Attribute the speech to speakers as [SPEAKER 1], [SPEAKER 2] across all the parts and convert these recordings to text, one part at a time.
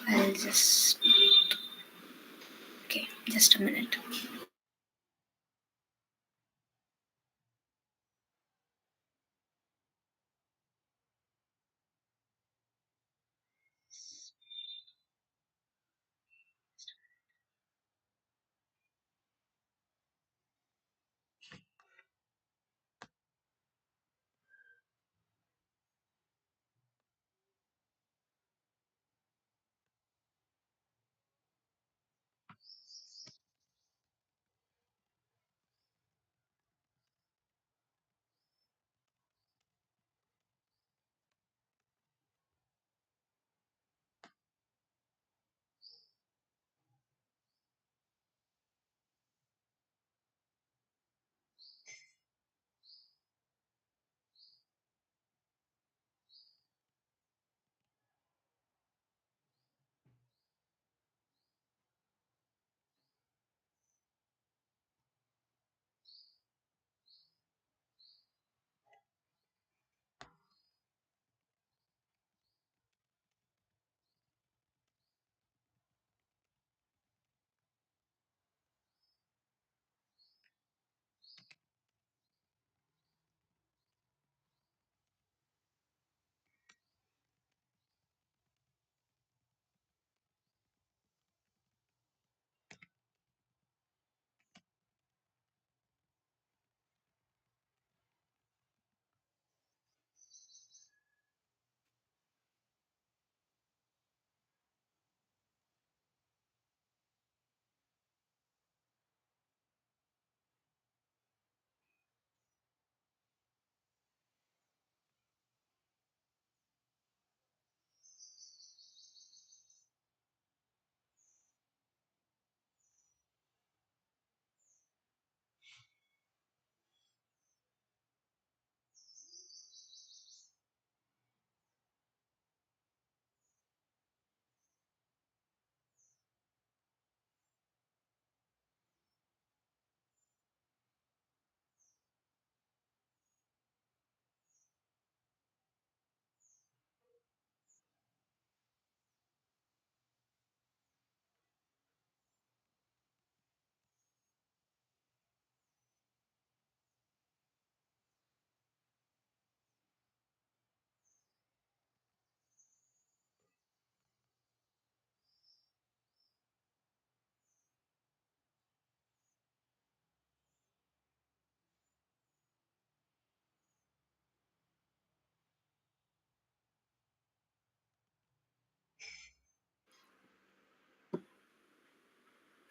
[SPEAKER 1] I'll just... Okay, just a minute.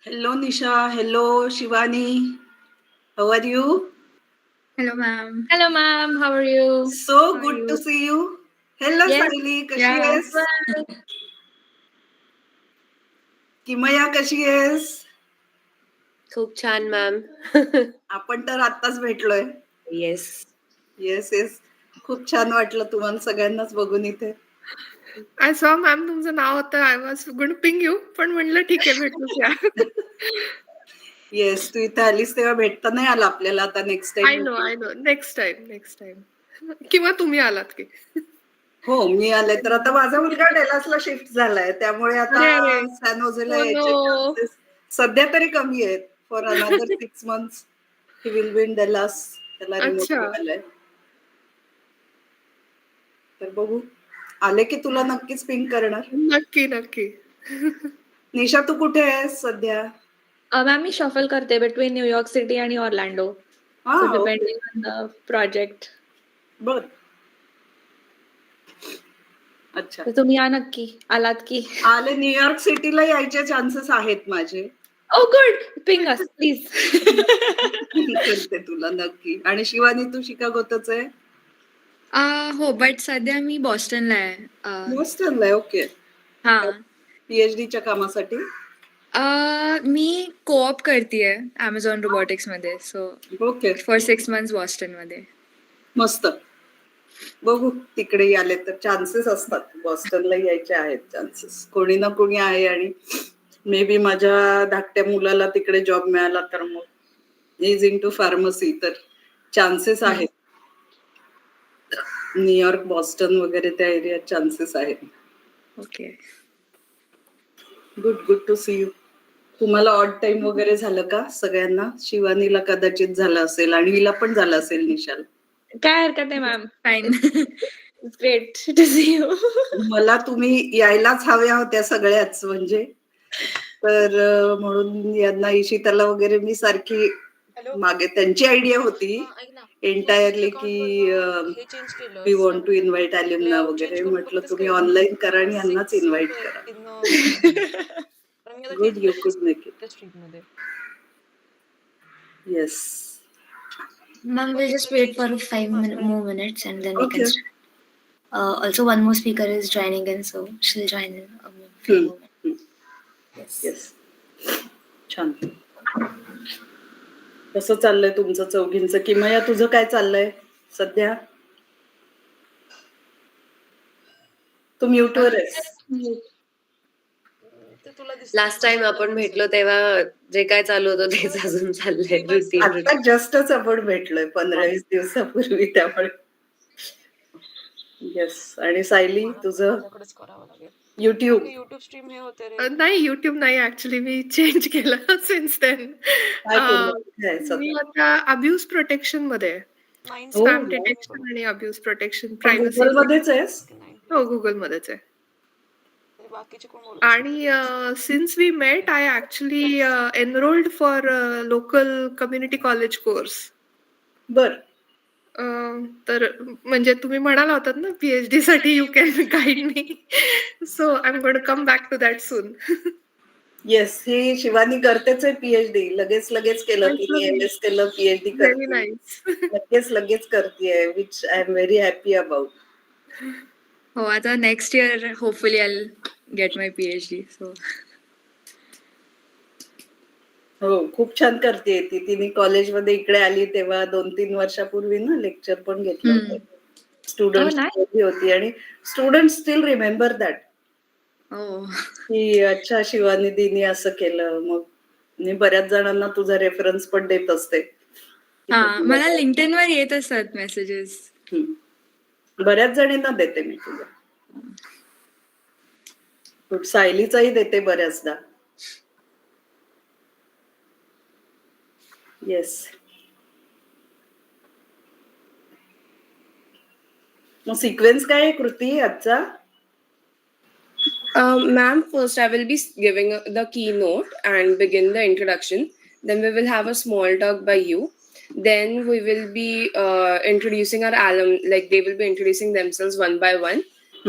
[SPEAKER 2] Hello, Nisha. Hello, Shivani. How are you?
[SPEAKER 1] Hello, ma'am.
[SPEAKER 3] Hello, ma'am. How are you?
[SPEAKER 2] So good to see you. Hello,
[SPEAKER 3] Yes.
[SPEAKER 2] Sayali. कशी आहेस?
[SPEAKER 3] Well,
[SPEAKER 2] किमया कशी आहेस?
[SPEAKER 3] खूप छान, ma'am.
[SPEAKER 2] आपण तर आत्ताच भेटलोय.
[SPEAKER 3] येस.
[SPEAKER 2] Yes yes. खूप छान वाटलं तुम्हाला सगळ्यांनाच बघून इथे.
[SPEAKER 4] आय सॉ मॅम तुमचं नाव होतं. I was going to ping you, पण म्हणलं ठीक आहे भेटूया.
[SPEAKER 2] येस, तू इथे आलीस तेव्हा भेटता नाही आला आपल्याला. आता next
[SPEAKER 4] I
[SPEAKER 2] time.
[SPEAKER 4] No next time किंवा तुम्ही आलात की.
[SPEAKER 2] हो, मी आले तर आता माझा मुलगा डेलासला शिफ्ट झालाय, त्यामुळे आता
[SPEAKER 4] अरे.
[SPEAKER 2] सॅन होजेला
[SPEAKER 4] Oh,
[SPEAKER 2] यायचे
[SPEAKER 4] no.
[SPEAKER 2] चान्सेस सध्या तरी कमी आहेत. For another 6 months he will be in Dallas. त्याला रिमोट
[SPEAKER 4] अच्छा.
[SPEAKER 2] मिळालंय. तर बघू, आले की तुला नक्कीच पिंग करणार.
[SPEAKER 4] नक्की.
[SPEAKER 2] निशा, तू कुठे आहेस सध्या?
[SPEAKER 3] मॅम मी शफल करते बिटवीन न्यूयॉर्क सिटी आणि Orlando. So depending on the project.
[SPEAKER 2] बर. अच्छा,
[SPEAKER 3] तर तुम्ही या नक्की. आलात की.
[SPEAKER 2] आले. न्यूयॉर्क सिटीला यायचे चान्सेस आहेत माझे.
[SPEAKER 3] ओ गुड. Ping us please.
[SPEAKER 2] करते तुला नक्की. आणि शिवानी, तू शिकागोतच आहे?
[SPEAKER 1] हो, बट सध्या मी बॉस्टनला आहे.
[SPEAKER 2] बॉस्टनला आहे. ओके.
[SPEAKER 1] हा.
[SPEAKER 2] PhDच्या कामासाठी?
[SPEAKER 1] मी कोऑप करतेय Amazon रोबोटिक्स मध्ये. So
[SPEAKER 2] okay.
[SPEAKER 1] For 6 months Boston मध्ये.
[SPEAKER 2] मस्त. बघू, तिकडे आले तर चान्सेस असतात. बॉस्टनला यायचे आहेत चान्सेस. कोणी ना कोणी आहे. आणि मे बी माझ्या धाकट्या मुलाला तिकडे जॉब मिळाला तर मग इज इन टू फार्मसी, तर चान्सेस आहेत. न्यूयॉर्क, बॉस्टन वगैरे त्या एरियात चान्सेस आहेत.
[SPEAKER 1] Okay.
[SPEAKER 2] Good to see you. तुम्हाला ऑड टाइम वगैरे झालं का सगळ्यांना? शिवानीला कदाचित झालं असेल आणि हिला पण झालं असेल निशाला.
[SPEAKER 3] काय हरकत आहे ma'am.
[SPEAKER 1] Fine.
[SPEAKER 3] Great to see you.
[SPEAKER 2] मला तुम्ही यायलाच हव्या होत्या सगळ्याच म्हणजे. तर म्हणून यांना इशिताला वगैरे मी सारखी मागे त्यांची आयडिया होती एंटायरली की वी वॉन्ट टू इन्व्हाइट अल्युमना वगैरे. म्हटलं तुम्ही ऑनलाईन करा आणि यांनाच इन्व्हाइट करा. Good, you could make it. Yes.
[SPEAKER 5] Ma'am, we'll just wait for 5 more minutes and then we
[SPEAKER 2] Okay.
[SPEAKER 5] can start. Also, one more speaker is joining in, so she'll join in a few more minutes. Yes.
[SPEAKER 2] Yes. छान. कसं चाललंय तुमचं चौघींचं? किमया, तुझं काय चाललंय सध्या? तू म्यूटवर आहेस.
[SPEAKER 6] लास्ट टाइम आपण भेटलो तेव्हा जे काय चालू होतं तेच अजून चाललंय. रुटीन.
[SPEAKER 2] आता जस्टच आपण भेटलोय 15-20 दिवसापूर्वी, त्यामुळे. येस. आणि सायली, तुझं युट्यूब?
[SPEAKER 4] नाही, युट्यूब नाही ऍक्च्युली. मी चेंज केलं सिन्स देन.
[SPEAKER 2] काय केलं?
[SPEAKER 4] मी आता अब्यूज प्रोटेक्शन मध्ये आहे. स्पॅम डिटेक्शन आणि अब्यूज प्रोटेक्शन, प्रायव्हसी.
[SPEAKER 2] गुगल मध्येच आहेस?
[SPEAKER 4] हो, गुगल मध्येच आहे. आणि since we met, I actually enrolled for local community college course.
[SPEAKER 2] बर.
[SPEAKER 4] तर म्हणजे तुम्ही म्हणाला होतात ना PhD साठी you can guide me. So I am going to come back to that soon.
[SPEAKER 2] Yes, ही शिवानी करतेच आहे PhD. लगेच केलं. तिने MS केलं, PhD
[SPEAKER 4] व्हेरी
[SPEAKER 2] करते.
[SPEAKER 4] नाईस.
[SPEAKER 2] लगेच करतेय, विच I am very happy about.
[SPEAKER 1] हो, आता next year hopefully I get my PhD. सो
[SPEAKER 2] हो, खूप छान करते ती. तिने कॉलेजमध्ये इकडे आली तेव्हा 2-3 वर्षापूर्वी ना लेक्चर पण घेतलं होतं. स्टुडंट होती आणि स्टुडंट स्टील रिमेंबर दॅट.
[SPEAKER 1] हो.
[SPEAKER 2] की अच्छा, शिवानी दीनी असं केलं. मग मी बऱ्याच जणांना तुझा रेफरन्स पण देत असते.
[SPEAKER 1] हा, मला लिंक्डइन वर येत असतात मेसेजेस.
[SPEAKER 2] बऱ्याच जणींना देते मी तुझा. सायलीचाही देते बऱ्याचदा. येस. मग सिक्वेन्स काय आहे कृती आजचा?
[SPEAKER 6] Ma'am, first I will be giving the keynote and begin the introduction. Then we will have a small talk by you. Then we will be introducing our alum, like they will be introducing themselves one by one.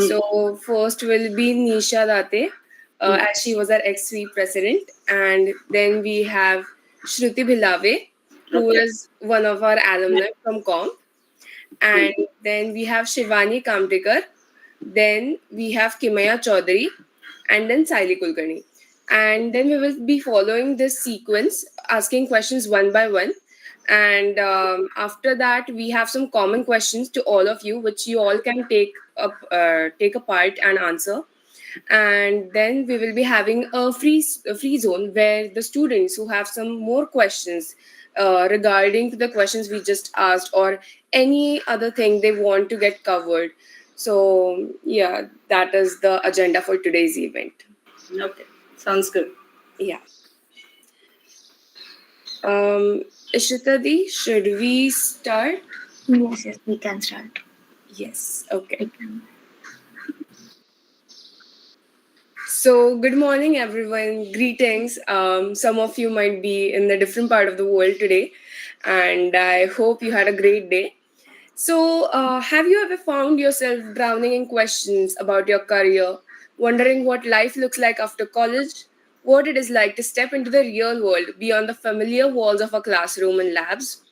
[SPEAKER 6] So first will be Nisha Date, as she was our ex-SWE president. And then we have Shruti Bhilave, who is one of our alumni from Com. And then we have Shivani Kamtekar. Then we have Kimaya Chaudhari, and then Sayali Kulkarni. And then we will be following this sequence, asking questions one by one. And after that, we have some common questions to all of you, which you all can take a part and answer. And then we will be having a free zone where the students who have some more questions regarding the questions we just asked or any other thing they want to get covered. So yeah, that is the agenda for today's event.
[SPEAKER 2] Okay, sounds good.
[SPEAKER 6] Yeah. Ishita Di, should we start?
[SPEAKER 5] Yes, we can start.
[SPEAKER 6] Yes. Okay. So good morning, everyone. Greetings. Some of you might be in a different part of the world today, and I hope you had a great day. So, have you ever found yourself drowning in questions about your career, wondering what life looks like after college, what it is like to step into the real world beyond the familiar walls of a classroom and labs?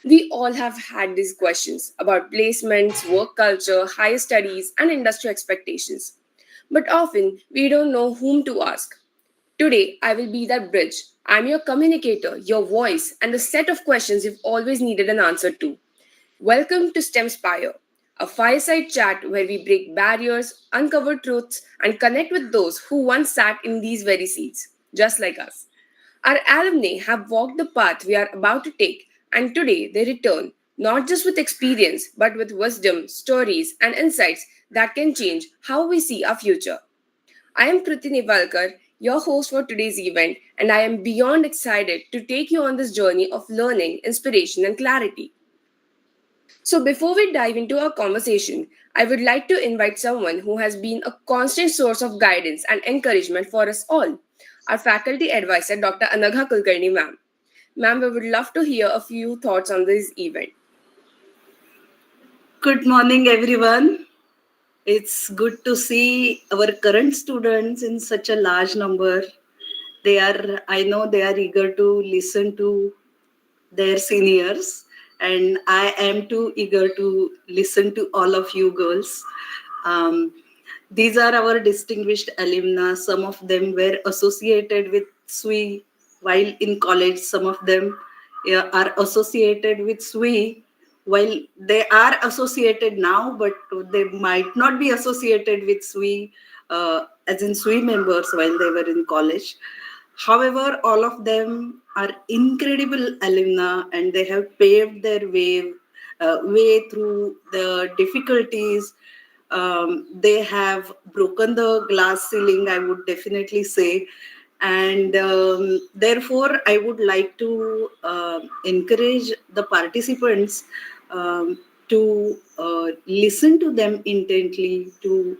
[SPEAKER 6] We all have had these questions about placements, work culture, higher studies, and industry expectations. But often, we don't know whom to ask. Today, I will be that bridge. I'm your communicator, your voice, and the set of questions you've always needed an answer to. Welcome to STEMspire, a fireside chat where we break barriers, uncover truths, and connect with those who once sat in these very seats, just like us. Our alumni have walked the path we are about to take, and today they return, not just with experience, but with wisdom, stories, and insights that can change how we see our future. I am Kriti Nivalkar, your host for today's event, and I am beyond excited to take you on this journey of learning, inspiration, and clarity. So, before we dive into our conversation, I would like to invite someone who has been a constant source of guidance and encouragement for us all, our faculty advisor, Dr. Anagha Kulkarni, ma'am. Ma'am, we would love to hear a few thoughts on this event.
[SPEAKER 2] Good morning, everyone. It's good to see our current students in such a large number. I know they are eager to listen to their seniors, and I am too eager to listen to all of you girls. Um, these are our distinguished alumni. Some of them were associated with SWE while in college. Some of them are associated with SWE while they are associated now, but they might not be associated with SWE as in SWE members while they were in college. However, all of them are incredible alumni and they have paved their way through the difficulties. They have broken the glass ceiling, I would definitely say. And therefore, I would like to encourage the participants to listen to them intently, to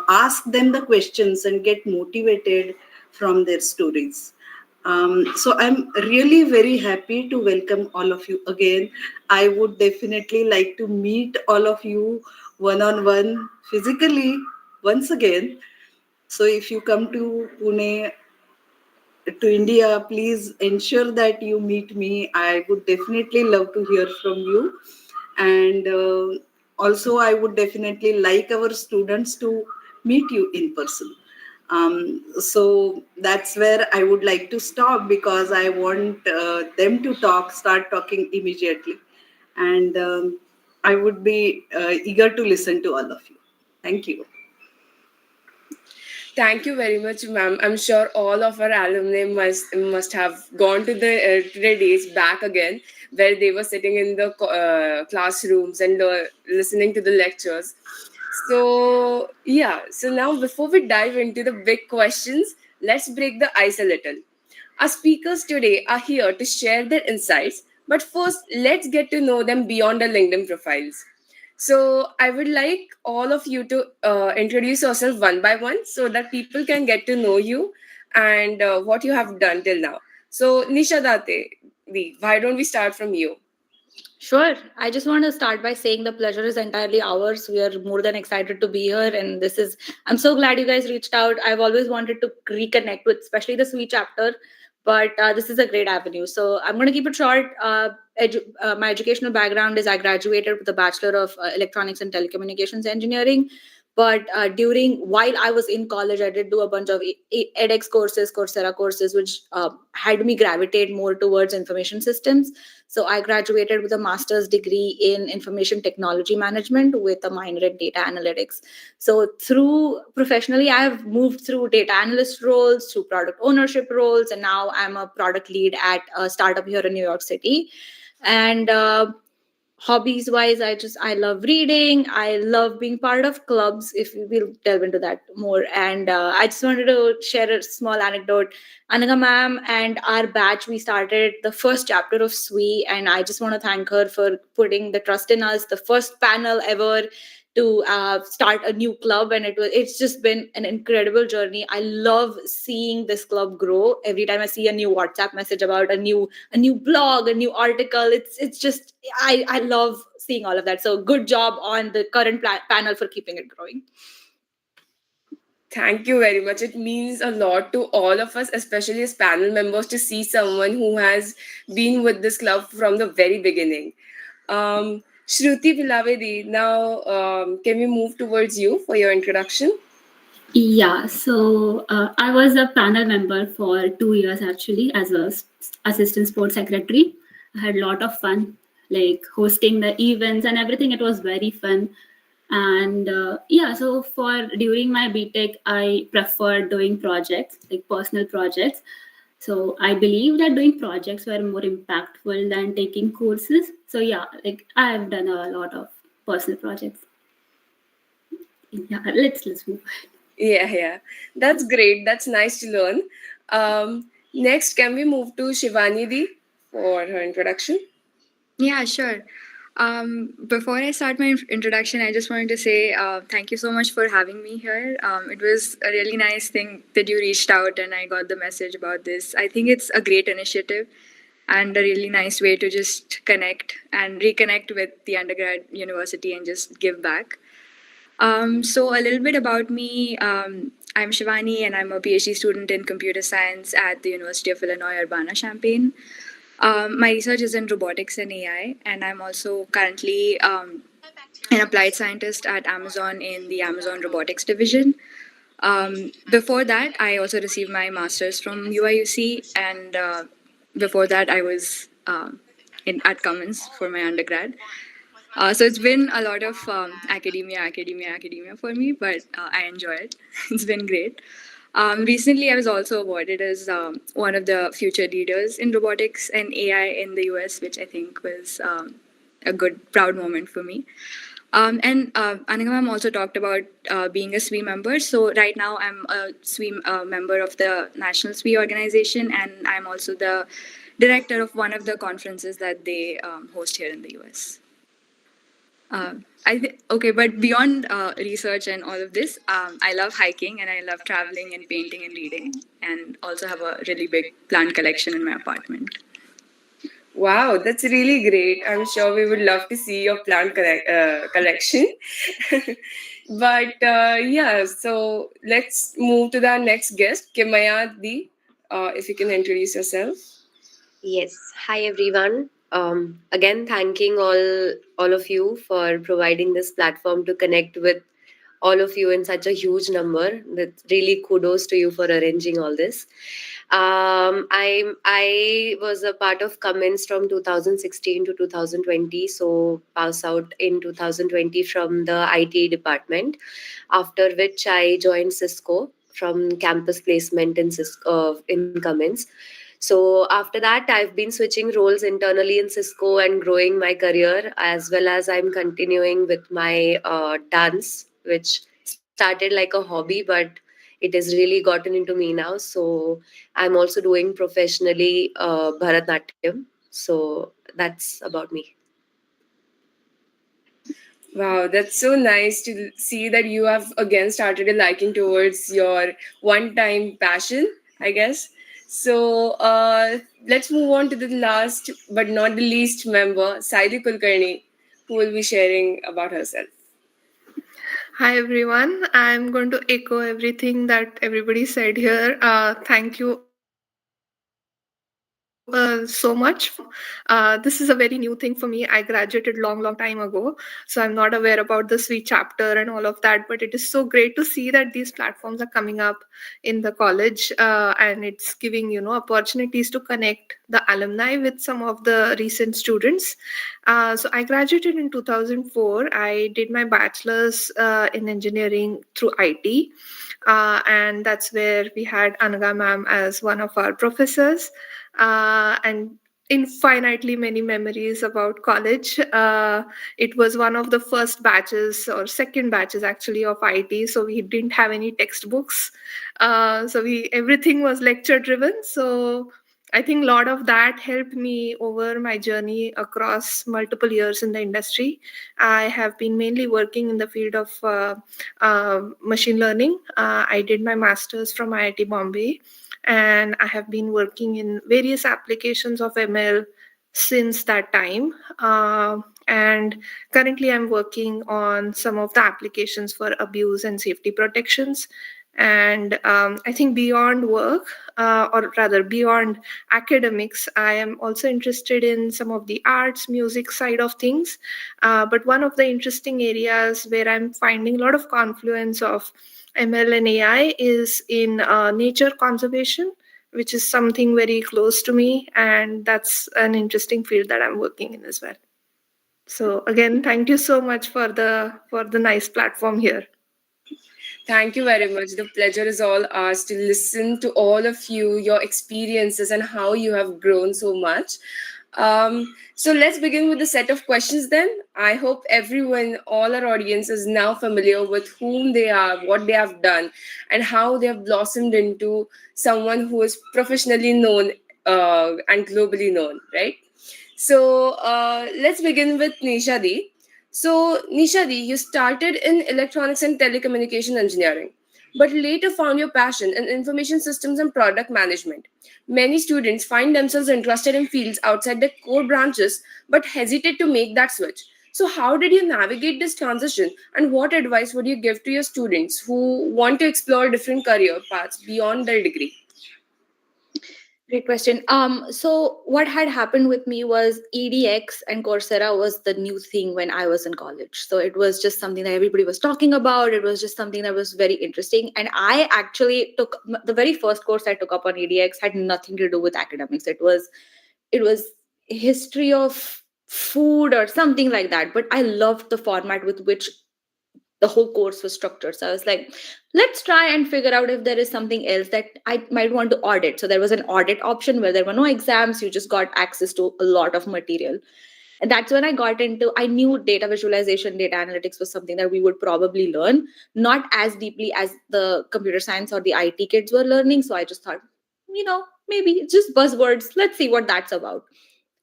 [SPEAKER 2] ask them the questions and get motivated from their stories. So I'm really very happy to welcome all of you again. I would definitely like to meet all of you one-on-one physically once again. So if you come to Pune, to India, please ensure that you meet me. I would definitely love to hear from you. And also, I would definitely like our students to meet you in person. So that's where I would like to stop because I want them to start talking immediately. And I would be eager to listen to all of you. Thank you.
[SPEAKER 6] Thank you very much, ma'am. I'm sure all of our alumni must have gone to their days back again, where they were sitting in the classrooms and listening to the lectures. So yeah. So now, before we dive into the big questions, let's break the ice a little. Our speakers today are here to share their insights, but first, let's get to know them beyond their LinkedIn profiles. So, I would like all of you to introduce yourself one by one so that people can get to know you and what you have done till now. So, Nisha Date, why don't we start from you?
[SPEAKER 3] Sure. I just want to start by saying the pleasure is entirely ours. We are more than excited to be here. And I'm so glad you guys reached out. I've always wanted to reconnect with, especially the SWE chapter, but this is a great avenue. So I'm going to keep it short. My educational background is I graduated with a Bachelor of Electronics and Telecommunications Engineering. But while I was in college, I did do a bunch of edX courses, Coursera courses, which had me gravitate more towards information systems. So I graduated with a master's degree in information technology management with a minor in data analytics. So professionally, I have moved through data analyst roles, through product ownership roles, and now I'm a product lead at a startup here in New York City. And hobbies wise, I love reading. I love being part of clubs, if we'll delve into that more. And I just wanted to share a small anecdote. Anaga ma'am and our batch, we started the first chapter of SWE, and I just want to thank her for putting the trust in us. The first panel ever to start a new club, and it's just been an incredible journey. I love seeing this club grow. Every time I see a new WhatsApp message about a new blog, a new article, it's just I love seeing all of that. So good job on the current panel for keeping it growing.
[SPEAKER 6] Thank you very much. It means a lot to all of us, especially as panel members, to see someone who has been with this club from the very beginning. Shruti, Bhilave, now can we move towards you for your introduction?
[SPEAKER 7] Yeah, so I was a panel member for 2 years actually as a assistant sports secretary. I had a lot of fun, like hosting the events and everything. It was very fun. And so during my BTech, I preferred doing projects, like personal projects. So I believe that doing projects were more impactful than taking courses. So yeah, like I've done a lot of personal projects. Yeah, let's move.
[SPEAKER 6] Yeah. That's great. That's nice to learn. Next, can we move to Shivani Di for her introduction?
[SPEAKER 1] Yeah, sure. Before I start my introduction, I just wanted to say thank you so much for having me here. It was a really nice thing that you reached out and I got the message about this. I think it's a great initiative and a really nice way to just connect and reconnect with the undergrad university and just give back. So, a little bit about me. I'm Shivani and I'm a PhD student in computer science at the University of Illinois Urbana-Champaign. My research is in robotics and AI, and I'm also currently an applied scientist at Amazon in the Amazon Robotics Division. Before that, I also received my master's from UIUC, and before that, I was at Cummins for my undergrad. So it's been a lot of academia for me, but I enjoy it. It's been great. Recently, I was also awarded as one of the future leaders in robotics and AI in the US, which I think was a good, proud moment for me. And Anika ma'am also talked about being a SWE member. So right now, I'm a SWE member of the National SWE organization, and I'm also the director of one of the conferences that they host here in the US. Okay, but beyond research and all of this, I love hiking and I love traveling and painting and reading, and also have a really big plant collection in my apartment.
[SPEAKER 6] Wow, that's really great. I'm sure we would love to see your plant collection. But yeah, so let's move to the next guest, Kimaya Di. If you can introduce yourself.
[SPEAKER 8] Yes. Hi everyone. Again, thanking all of you for providing this platform to connect with all of you in such a huge number. That really kudos to you for arranging all this. I was a part of Cummins from 2016 to 2020, so pass out in 2020 from the IT department. After which I joined Cisco from campus placement in in Cummins. So after that, I've been switching roles internally in Cisco and growing my career, as well as I'm continuing with my dance, which started like a hobby, but it has really gotten into me now. So I'm also doing professionally Bharatnatyam. So that's about me.
[SPEAKER 6] Wow, that's so nice to see that you have again started a liking towards your one-time passion, I guess. So let's move on to the last but not the least member, Sayali Kulkarni, who will be sharing about herself.
[SPEAKER 4] Hi everyone. I'm going to echo everything that everybody said here. Thank you so much. This is a very new thing for me. I graduated long time ago, so I'm not aware about the SWE chapter and all of that. But it is so great to see that these platforms are coming up in the college, and it's giving opportunities to connect the alumni with some of the recent students. So I graduated in 2004. I did my bachelor's in engineering through IT, and that's where we had Anaga ma'am as one of our professors. And infinitely many memories about college. It was one of the first batches or second batches actually of IT, so we didn't have any textbooks. So everything was lecture driven. So I think a lot of that helped me over my journey across multiple years in the industry. I have been mainly working in the field of machine learning. I did my master's from IIT-Bombay, and I have been working in various applications of ML since that time. And currently, I'm working on some of the applications for abuse and safety protections. And I think beyond work, or rather beyond academics, I am also interested in some of the arts, music side of things. But one of the interesting areas where I'm finding a lot of confluence of ML and AI is in nature conservation, which is something very close to me, and that's an interesting field that I'm working in as well. So again, thank you so much for the nice platform here.
[SPEAKER 6] Thank you very much. The pleasure is all ours to listen to all of you, your experiences, and how you have grown so much. So let's begin with the set of questions then. I hope everyone, all our audience, is now familiar with whom they are, what they have done, and how they have blossomed into someone who is professionally known and globally known, right? So let's begin with Nisha Di. So, Nisha Di, you started in electronics and telecommunication engineering, but later found your passion in information systems and product management. Many students find themselves interested in fields outside their core branches but hesitate to make that switch. So, how did you navigate this transition, and what advice would you give to your students who want to explore different career paths beyond their degree?
[SPEAKER 3] Great question. So what had happened with me was EDX and Coursera was the new thing when I was in college. So it was just something that everybody was talking about. It was just something that was very interesting. And I actually took the very first course I took up on EDX had nothing to do with academics. It was history of food or something like that. But I loved the format with which the whole course was structured. So I was like, let's try and figure out if there is something else that I might want to audit. So there was an audit option where there were no exams, you just got access to a lot of material. And that's when I knew data visualization, data analytics was something that we would probably learn, not as deeply as the computer science or the IT kids were learning. So I just thought, maybe it's just buzzwords. Let's see what that's about.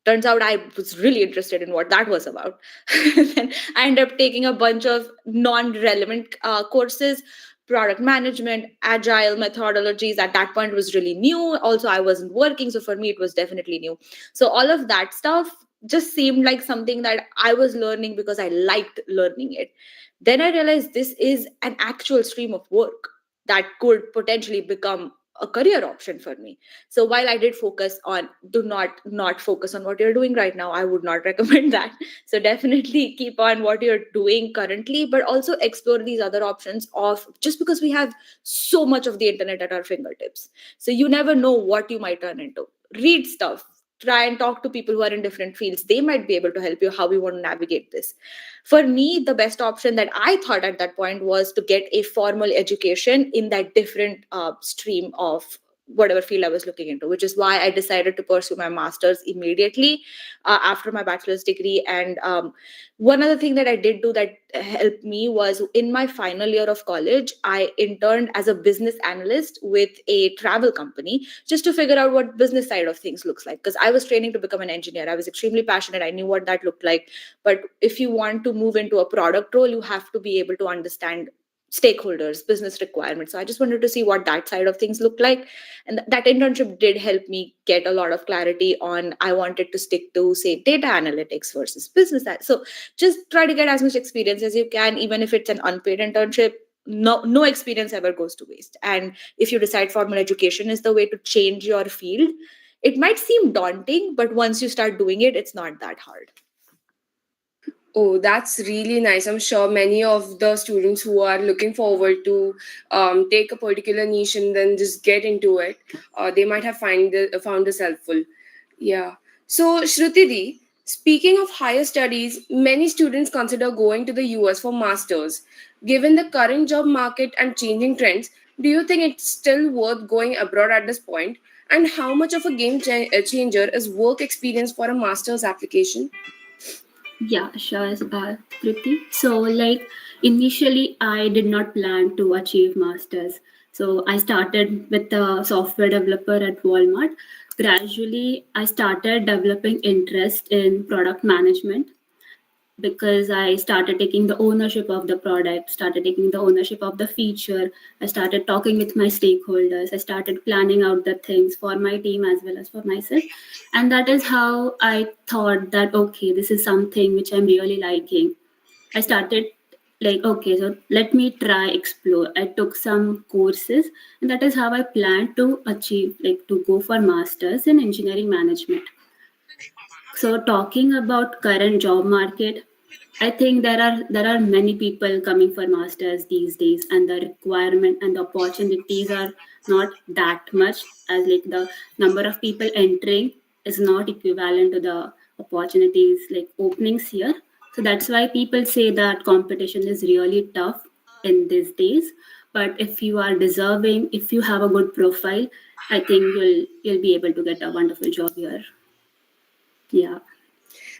[SPEAKER 3] Turns out I was really interested in what that was about. Then I ended up taking a bunch of non-relevant courses. Product management, agile methodologies at that point was really new. Also, I wasn't working, so for me it was definitely new. So all of that stuff just seemed like something that I was learning because I liked learning it. Then I realized this is an actual stream of work that could potentially become a career option for me. So while I did focus on, do not focus on what you're doing right now, I would not recommend that. So definitely keep on what you're doing currently, but also explore these other options of, just because we have so much of the internet at our fingertips. So you never know what you might turn into. Read stuff. Try and talk to people who are in different fields. They might be able to help you how you want to navigate this. For me, the best option that I thought at that point was to get a formal education in that different stream of whatever field I was looking into, which is why I decided to pursue my master's immediately after my bachelor's degree. And one other thing that I did do that helped me was, in my final year of college, I interned as a business analyst with a travel company just to figure out what business side of things looks like. Because I was training to become an engineer. I was extremely passionate. I knew what that looked like. But if you want to move into a product role, you have to be able to understand stakeholders, business requirements. So I just wanted to see what that side of things looked like. And that internship did help me get a lot of clarity on, I wanted to stick to, say, data analytics versus business. So just try to get as much experience as you can, even if it's an unpaid internship. No experience ever goes to waste. And if you decide formal education is the way to change your field, it might seem daunting, but once you start doing it, it's not that hard.
[SPEAKER 6] Oh, that's really nice. I'm sure many of the students who are looking forward to take a particular niche and then just get into it, they might have found this helpful. Yeah. So, Shruti Di, speaking of higher studies, many students consider going to the US for masters. Given the current job market and changing trends, do you think it's still worth going abroad at this point? And how much of a changer is work experience for a master's application?
[SPEAKER 7] Yeah, sure, Kriti. So, initially, I did not plan to achieve masters. So, I started with a software developer at Walmart. Gradually, I started developing interest in product management because I started taking the ownership of the product, started taking the ownership of the feature. I started talking with my stakeholders. I started planning out the things for my team as well as for myself. And that is how I thought that, okay, this is something which I'm really liking. I started okay, so let me try explore. I took some courses, and that is how I planned to achieve, to go for masters in engineering management. So talking about current job market, I think there are many people coming for masters these days, and the requirement and the opportunities are not that much, as the number of people entering is not equivalent to the opportunities openings here. So that's why people say that competition is really tough in these days. But if you are deserving, if you have a good profile, I think you'll be able to get a wonderful job here. Yeah.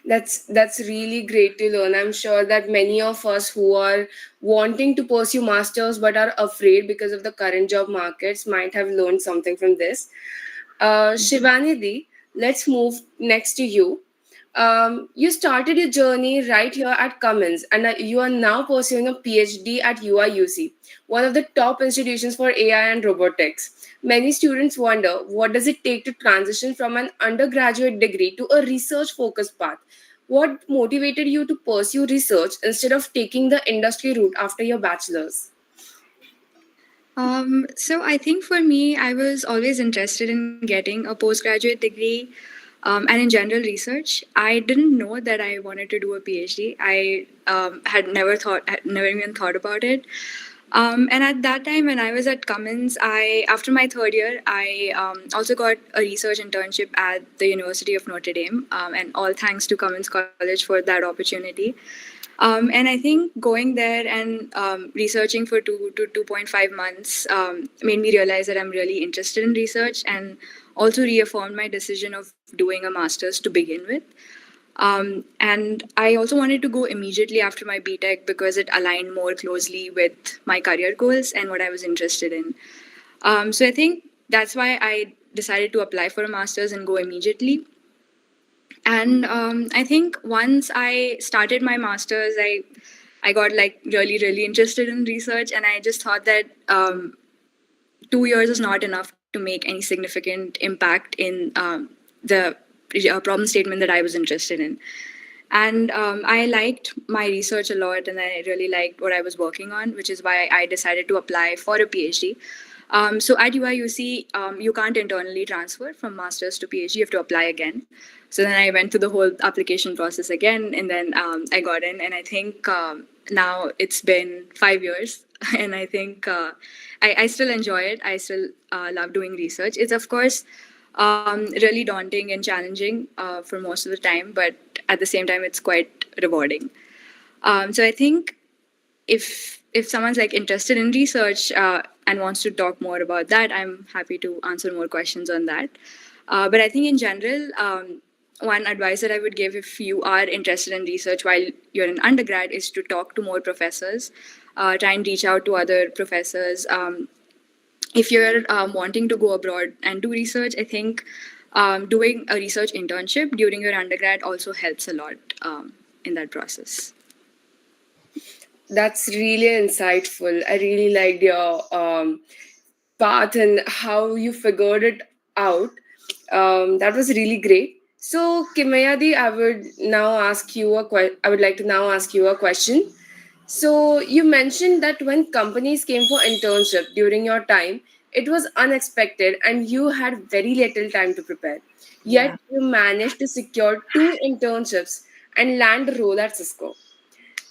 [SPEAKER 6] That's really great to learn. I'm sure that many of us who are wanting to pursue masters but are afraid because of the current job markets might have learned something from this. Shivanidhi, let's move next to you. You started your journey right here at Cummins, and you are now pursuing a PhD at UIUC, one of the top institutions for AI and robotics. Many students wonder, what does it take to transition from an undergraduate degree to a research focused path? What motivated you to pursue research instead of taking the industry route after your bachelor's?
[SPEAKER 1] So I think for me, I was always interested in getting a postgraduate degree, and in general research. I didn't know that I wanted to do a PhD. I had never even thought about it. And at that time, when I was at Cummins, after my third year, I also got a research internship at the University of Notre Dame, and all thanks to Cummins College for that opportunity. And I think going there and researching for 2 to 2.5 months made me realize that I'm really interested in research, and also reaffirmed my decision of doing a master's to begin with. And I also wanted to go immediately after my BTech because it aligned more closely with my career goals and what I was interested in. So I think that's why I decided to apply for a master's and go immediately. And I think once I started my master's, I got like really interested in research, and I just thought that 2 years is not enough to make any significant impact in the problem statement that I was interested in. And I liked my research a lot, and I really liked what I was working on, which is why I decided to apply for a PhD. So at UIUC, you can't internally transfer from master's to PhD, you have to apply again. So then I went through the whole application process again, and then I got in. And I think now it's been 5 years, and I think I still enjoy it. I still love doing research. It's, of course, really daunting and challenging for most of the time, but at the same time, it's quite rewarding. So I think if someone's like interested in research and wants to talk more about that, I'm happy to answer more questions on that. But I think in general, one advice that I would give if you are interested in research while you're in undergrad is to talk to more professors, try and reach out to other professors. If you're wanting to go abroad and do research, I think doing a research internship during your undergrad also helps a lot in that process.
[SPEAKER 6] That's really insightful. I really liked your path and how you figured it out. That was really great. So, Kimayadi, I would like to now ask you a question. So, you mentioned that when companies came for internship during your time, it was unexpected and you had very little time to prepare. Yet, you managed to secure 2 internships and land a role at Cisco.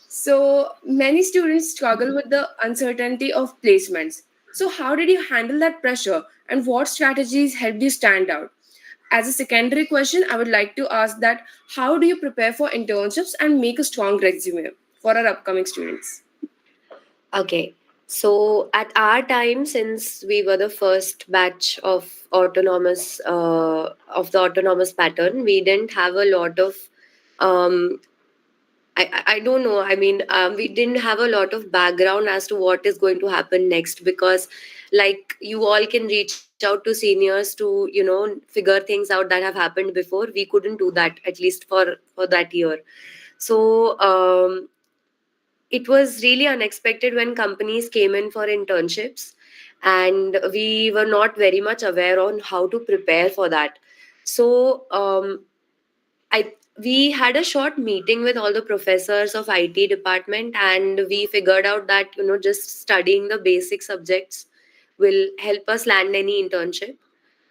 [SPEAKER 6] So many students struggle with the uncertainty of placements. So, how did you handle that pressure and what strategies helped you stand out? As a secondary question, I would like to ask that how do you prepare for internships and make a strong resume for our upcoming students?
[SPEAKER 8] Okay. So at our time, since we were the first batch of the autonomous pattern, we didn't have a lot of um, I don't know. I mean, we didn't have a lot of background as to what is going to happen next because, like, you all can reach out to seniors to, figure things out that have happened before. We couldn't do that, at least for that year. So, it was really unexpected when companies came in for internships, and we were not very much aware on how to prepare for that. So, I we had a short meeting with all the professors of IT department, and we figured out that just studying the basic subjects will help us land any internship.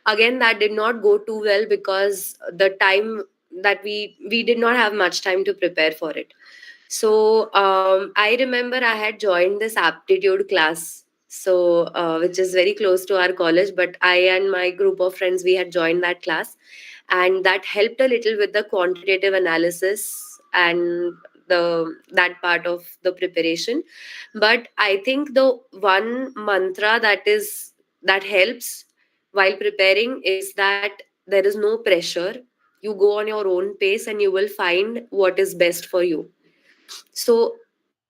[SPEAKER 8] Again, that did not go too well because the time that we did not have much time to prepare for it. So I remember I had joined this aptitude class, so which is very close to our college. But I and my group of friends, we had joined that class, and that helped a little with the quantitative analysis and the that part of the preparation. But I think the one mantra that helps while preparing is that there is no pressure. You go on your own pace and you will find what is best for you. So,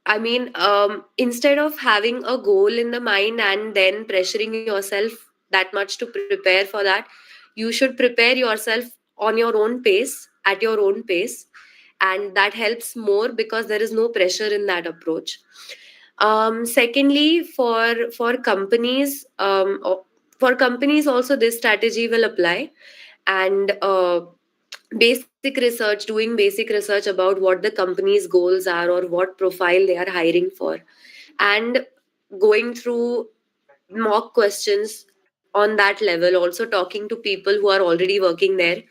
[SPEAKER 8] I mean, instead of having a goal in the mind and then pressuring yourself that much to prepare for that, you should prepare yourself on your own pace, at your own pace, and that helps more because there is no pressure in that approach. Secondly, for companies, for companies also this strategy will apply, and basic research, doing basic research about what the company's goals are or what profile they are hiring for, and going through mock questions on that level, also talking to people who are already working there.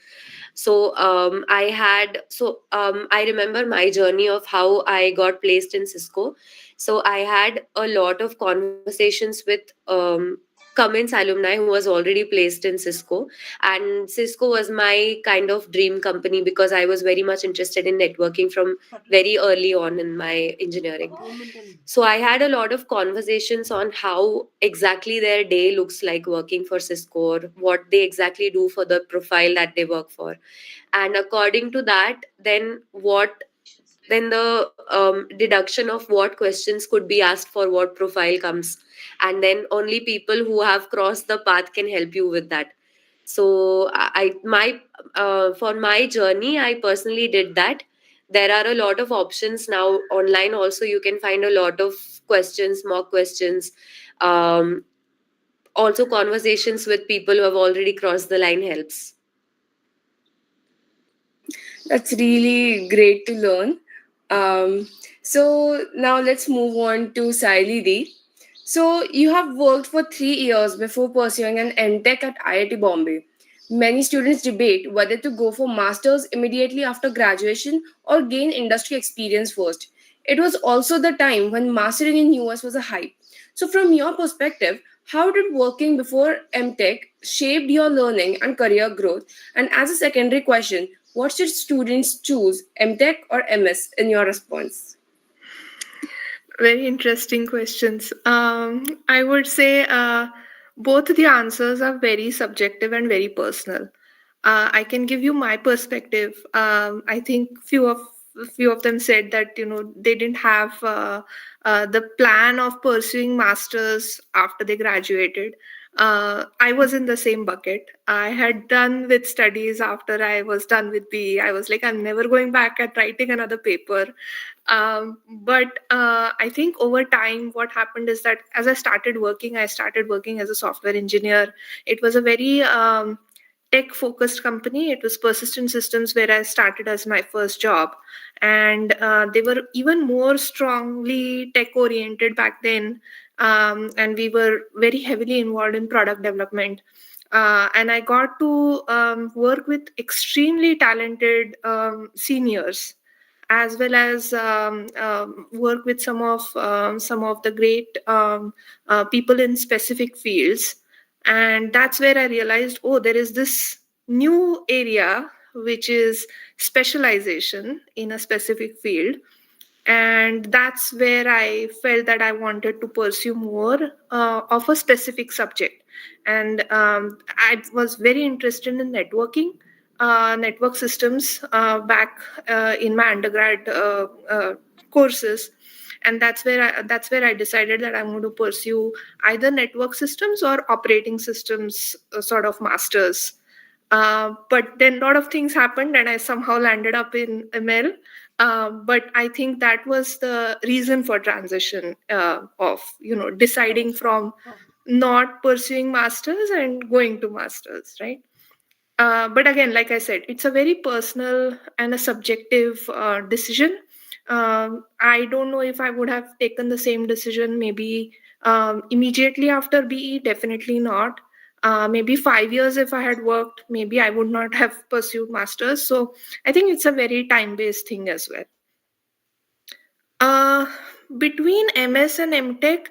[SPEAKER 8] So I remember my journey of how I got placed in Cisco. So I had a lot of conversations with Cummins alumni who was already placed in Cisco, and Cisco was my kind of dream company because I was very much interested in networking from very early on in my engineering. So I had a lot of conversations on how exactly their day looks like working for Cisco, or what they exactly do for the profile that they work for. And according to that, then the deduction of what questions could be asked for what profile comes, and then only people who have crossed the path can help you with that. So I my for my journey, I personally did that. There are a lot of options now online also. You can find a lot of questions, mock questions, um, also conversations with people who have already crossed the line helps.
[SPEAKER 6] That's really great to learn. So now let's move on to Sayali. So you have worked for 3 years before pursuing an M.Tech at IIT-Bombay. Many students debate whether to go for masters immediately after graduation or gain industry experience first. It was also the time when mastering in US was a hype. So from your perspective, how did working before M.Tech shaped your learning and career growth? And as a secondary question, what should students choose, M.Tech or MS, in your response?
[SPEAKER 4] Very interesting questions. I would say both the answers are very subjective and very personal. I can give you my perspective. I think few of them said that they didn't have the plan of pursuing masters after they graduated. I was in the same bucket. I had done with studies after I was done with BE. I was like, I'm never going back at writing another paper. But I think over time, what happened is that as I started working as a software engineer. It was a very tech focused company. It was Persistent Systems where I started as my first job. And they were even more strongly tech oriented back then. And we were very heavily involved in product development. And I got to work with extremely talented seniors, as well as work with some of the great people in specific fields. And that's where I realized, oh, there is this new area which is specialization in a specific field. And that's where I felt that I wanted to pursue more of a specific subject. And I was very interested in network systems back in my undergrad courses. And that's where I decided that I'm going to pursue either network systems or operating systems sort of masters. But then a lot of things happened, and I somehow landed up in ML. But I think that was the reason for transition of deciding from not pursuing masters and going to masters, right? But again, like I said, it's a very personal and a subjective decision. I don't know if I would have taken the same decision maybe immediately after BE. Definitely not. Maybe 5 years if I had worked, maybe I would not have pursued masters. So I think it's a very time-based thing as well. Uh, Between MS and MTech,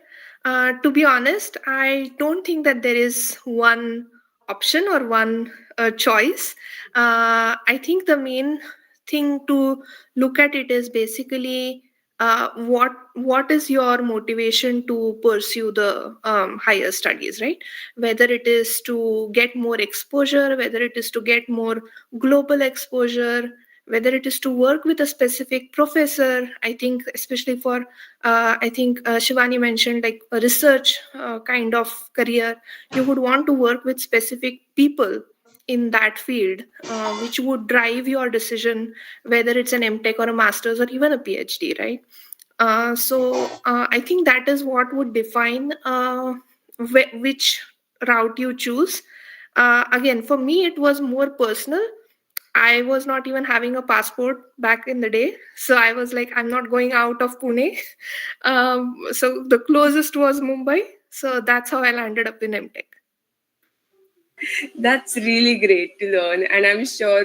[SPEAKER 4] to be honest, I don't think that there is one option or one choice. I think the main thing to look at it is basically what is your motivation to pursue the higher studies, right? Whether it is to get more exposure, whether it is to get more global exposure, whether it is to work with a specific professor. I think especially for Shivani mentioned like a research kind of career, you would want to work with specific people in that field, which would drive your decision, whether it's an M.Tech or a master's or even a PhD, right? I think that is what would define which route you choose. Again, for me, it was more personal. I was not even having a passport back in the day. So I was like, I'm not going out of Pune. So the closest was Mumbai. So that's how I landed up in M.Tech.
[SPEAKER 6] That's really great to learn, and I'm sure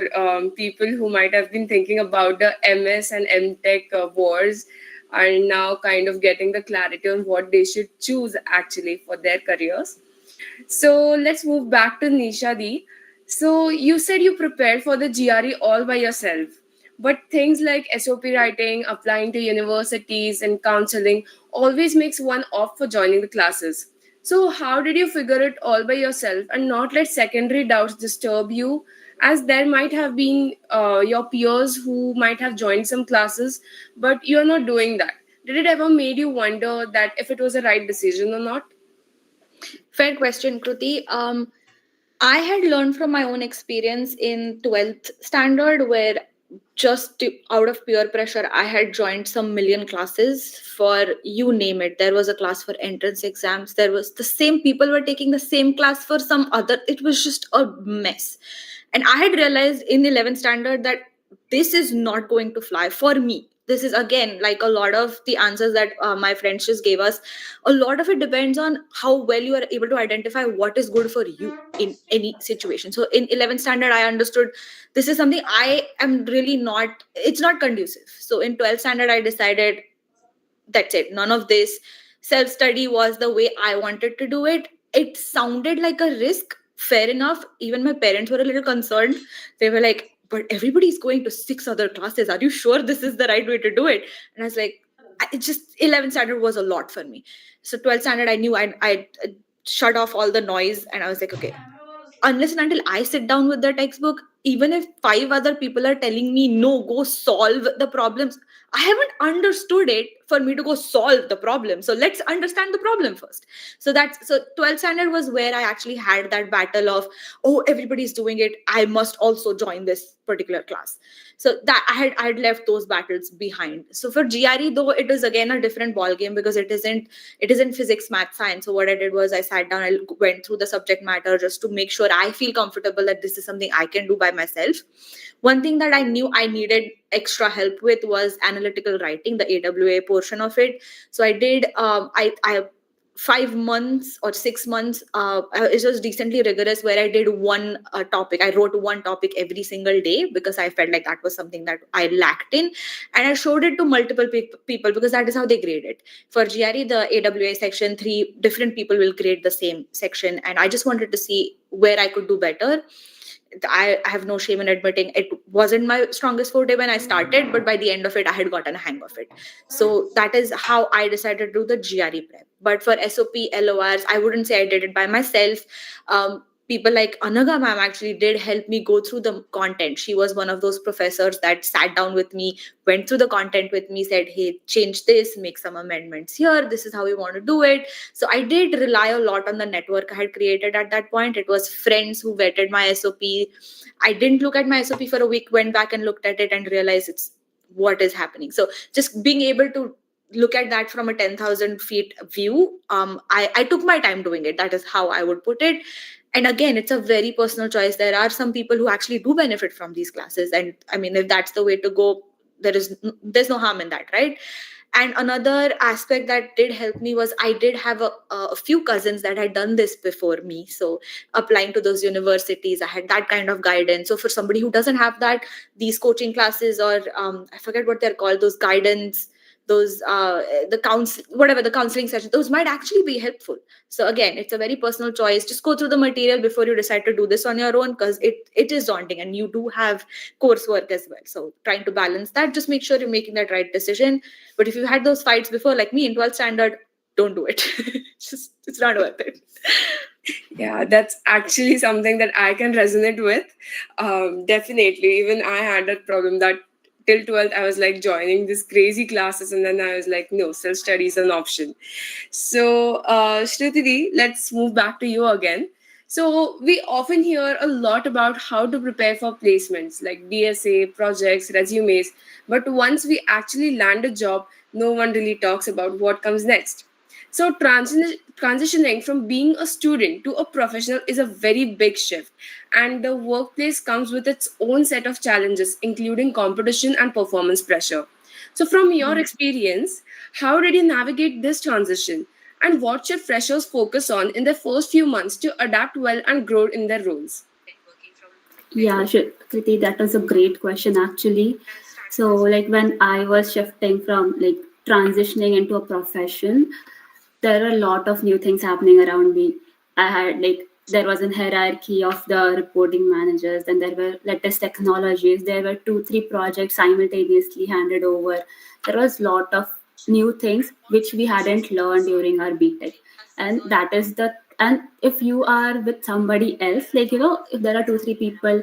[SPEAKER 6] people who might have been thinking about the MS and M.Tech wars are now kind of getting the clarity on what they should choose actually for their careers. So let's move back to Nisha Di. So you said you prepared for the GRE all by yourself, but things like SOP writing, applying to universities, and counseling always makes one opt for joining the classes. So how did you figure it all by yourself and not let secondary doubts disturb you? As there might have been your peers who might have joined some classes, but you're not doing that. Did it ever made you wonder that if it was a right decision or not?
[SPEAKER 3] Fair question, Kruti. I had learned from my own experience in 12th standard, where out of peer pressure, I had joined some million classes for you name it. There was a class for entrance exams. There was the same people were taking the same class for some other. It was just a mess. And I had realized in 11th standard that this is not going to fly for me. This is again like a lot of the answers that my friends just gave us. A lot of it depends on how well you are able to identify what is good for you in any situation. So in 11th standard, I understood this is something I am really not, it's not conducive. So in 12th standard, I decided that's it. None of this. Self study was the way I wanted to do it. It sounded like a risk. Fair enough. Even my parents were a little concerned. They were like, but everybody's going to 6 other classes. Are you sure this is the right way to do it? And I was like, it just 11th standard was a lot for me. So 12th standard, I knew I shut off all the noise and I was like, okay, unless and until I sit down with the textbook, even if 5 other people are telling me, no, go solve the problems, I haven't understood it for me to go solve the problem. So let's understand the problem first. So 12th standard was where I actually had that battle of, oh, everybody's doing it, I must also join this particular class. So that I had left those battles behind. So for GRE, though, it is again a different ball game because it isn't physics, math, science. So what I did was I sat down, I went through the subject matter just to make sure I feel comfortable that this is something I can do by myself. One thing that I knew I needed extra help with was analytical writing, the AWA portion of it. So I did, I 5 months or 6 months, it was decently rigorous, where I did one topic. I wrote one topic every single day because I felt like that was something that I lacked in. And I showed it to multiple people because that is how they grade it. For GRE, the AWA section, 3 different people will grade the same section. And I just wanted to see where I could do better. I have no shame in admitting it wasn't my strongest forte when I started, but by the end of it, I had gotten a hang of it. So that is how I decided to do the GRE prep. But for SOP, LORs, I wouldn't say I did it by myself. People like Anaga ma'am actually did help me go through the content. She was one of those professors that sat down with me, went through the content with me, said, hey, change this, make some amendments here. This is how we want to do it. So I did rely a lot on the network I had created at that point. It was friends who vetted my SOP. I didn't look at my SOP for a week, went back and looked at it and realized it's what is happening. So just being able to look at that from a 10,000 feet view, I took my time doing it. That is how I would put it. And again, it's a very personal choice. There are some people who actually do benefit from these classes. And I mean, if that's the way to go, there's no harm in that, right? And another aspect that did help me was I did have a few cousins that had done this before me. So applying to those universities, I had that kind of guidance. So for somebody who doesn't have that, these coaching classes or I forget what they're called, those those the counsel whatever the counseling session, those might actually be helpful. So again, it's a very personal choice. Just go through the material before you decide to do this on your own, because it is daunting and you do have coursework as well. So trying to balance that, just make sure you're making that right decision. But if you had those fights before, like me in 12th standard, don't do it. It's not worth it.
[SPEAKER 6] Yeah, that's actually something that I can resonate with. Definitely. Even I had that problem that till 12th, I was like joining these crazy classes, and then I was like, no, self study is an option. So, Shruti, let's move back to you again. So, we often hear a lot about how to prepare for placements like DSA, projects, resumes. But once we actually land a job, no one really talks about what comes next. So, transitioning from being a student to a professional is a very big shift, and the workplace comes with its own set of challenges, including competition and performance pressure. So, from your experience, how did you navigate this transition? And what should freshers focus on in their first few months to adapt well and grow in their roles?
[SPEAKER 7] Yeah, sure. Kriti, that was a great question actually. So, like when I was shifting from like transitioning into a profession, there are a lot of new things happening around me. I had like there was a hierarchy of the reporting managers, and there were latest technologies. There were 2, 3 projects simultaneously handed over. There was a lot of new things which we hadn't learned during our BTech, and that is the and if you are with somebody else, like if there are 2, 3 people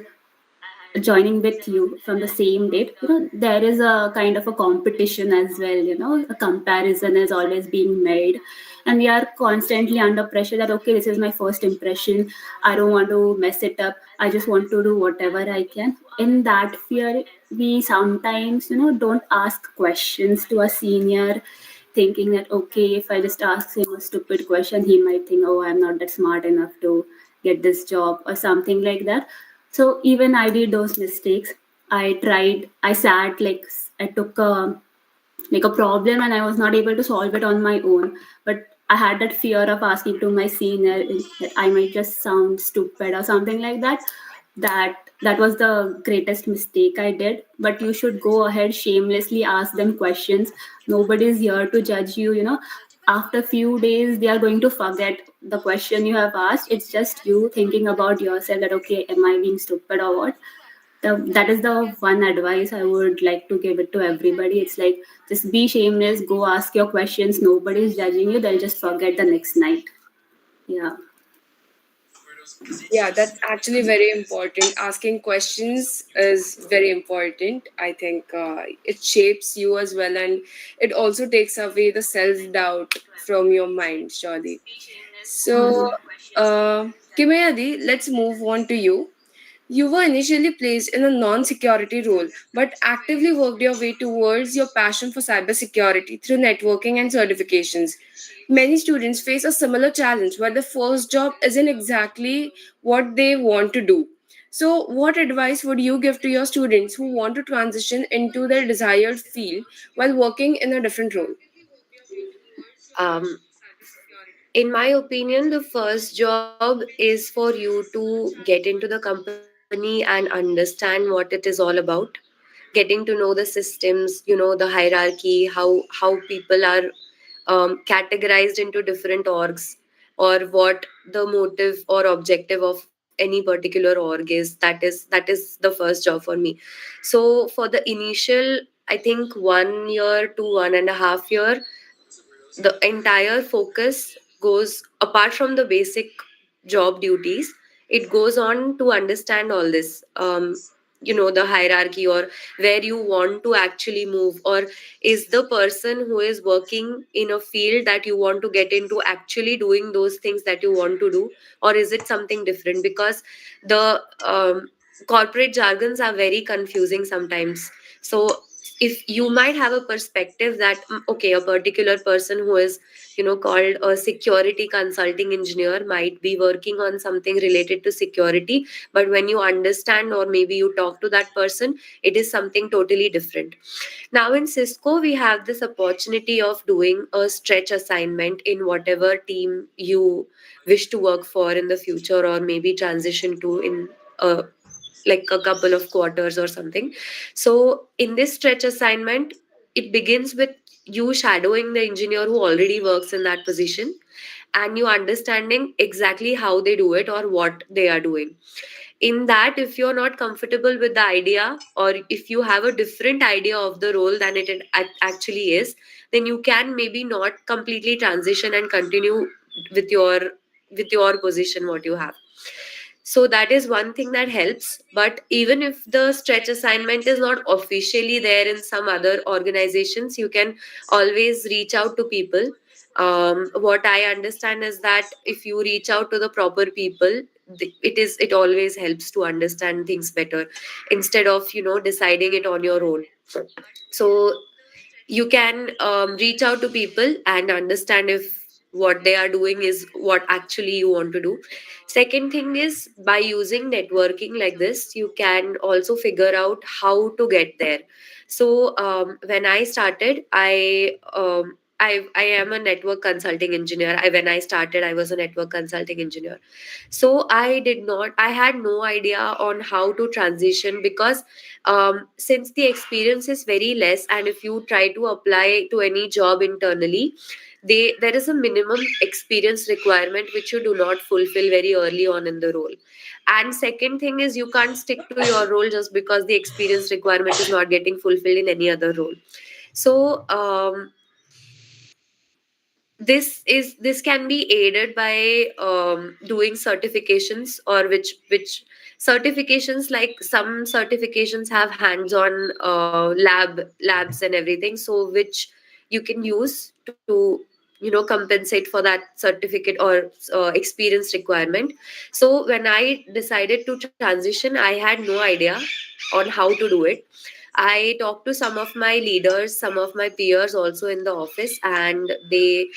[SPEAKER 7] joining with you from the same date, there is a kind of a competition as well. A comparison is always being made, and we are constantly under pressure that okay, this is my first impression, I don't want to mess it up, I just want to do whatever I can. In that fear, we sometimes don't ask questions to a senior, thinking that okay, if I just ask him a stupid question, he might think, oh, I'm not that smart enough to get this job or something like that. So even I did those mistakes. I sat like I took a problem and I was not able to solve it on my own. But I had that fear of asking to my senior that I might just sound stupid or something like that. That was the greatest mistake I did. But you should go ahead shamelessly ask them questions. Nobody's here to judge you. After few days they are going to forget the question you have asked. It's just you thinking about yourself that okay, am I being stupid or what? That is the one advice I would like to give it to everybody. It's like just be shameless, go ask your questions. Nobody's judging you. They'll just forget the next night. Yeah.
[SPEAKER 6] Yeah, that's actually very important. Asking questions is very important. I think it shapes you as well, and it also takes away the self doubt from your mind, surely. So, Kimaya di, let's move on to you. You were initially placed in a non security role, but actively worked your way towards your passion for cybersecurity through networking and certifications. Many students face a similar challenge where the first job isn't exactly what they want to do. So, what advice would you give to your students who want to transition into their desired field while working in a different role?
[SPEAKER 8] Um, in my opinion, the first job is for you to get into the company and understand what it is all about, getting to know the systems, the hierarchy, how people are categorized into different orgs, or what the motive or objective of any particular org is. That is the first job for me. So for the initial, I think 1 year to 1.5 year, the entire focus goes, apart from the basic job duties, it goes on to understand all this, the hierarchy, or where you want to actually move, or is the person who is working in a field that you want to get into actually doing those things that you want to do, or is it something different? Because the corporate jargons are very confusing sometimes. So if you might have a perspective that okay, a particular person who is called a security consulting engineer might be working on something related to security, but when you understand or maybe you talk to that person, it is something totally different. Now in Cisco, we have this opportunity of doing a stretch assignment in whatever team you wish to work for in the future, or maybe transition to in a like a couple of quarters or something. So in this stretch assignment, it begins with you shadowing the engineer who already works in that position, and you understanding exactly how they do it or what they are doing. In that, if you're not comfortable with the idea, or if you have a different idea of the role than actually is, then you can maybe not completely transition and continue with your position what you have. So that is one thing that helps. But even if the stretch assignment is not officially there in some other organizations, you can always reach out to people. What I understand is that if you reach out to the proper people, it always helps to understand things better instead of deciding it on your own. So you can reach out to people and understand if what they are doing is what actually you want to do. Second thing is, by using networking like this, you can also figure out how to get there. So when I started, I am a network consulting engineer. When I started, I was a network consulting engineer. So I had no idea on how to transition, because since the experience is very less, and if you try to apply to any job internally, there is a minimum experience requirement which you do not fulfill very early on in the role. And second thing is, you can't stick to your role just because the experience requirement is not getting fulfilled in any other role. So this can be aided by doing certifications, or which certifications, like some certifications have hands-on labs and everything, so which you can use to compensate for that certificate or experience requirement. So when I decided to transition, I had no idea on how to do it. I talked to some of my leaders, some of my peers also in the office, and they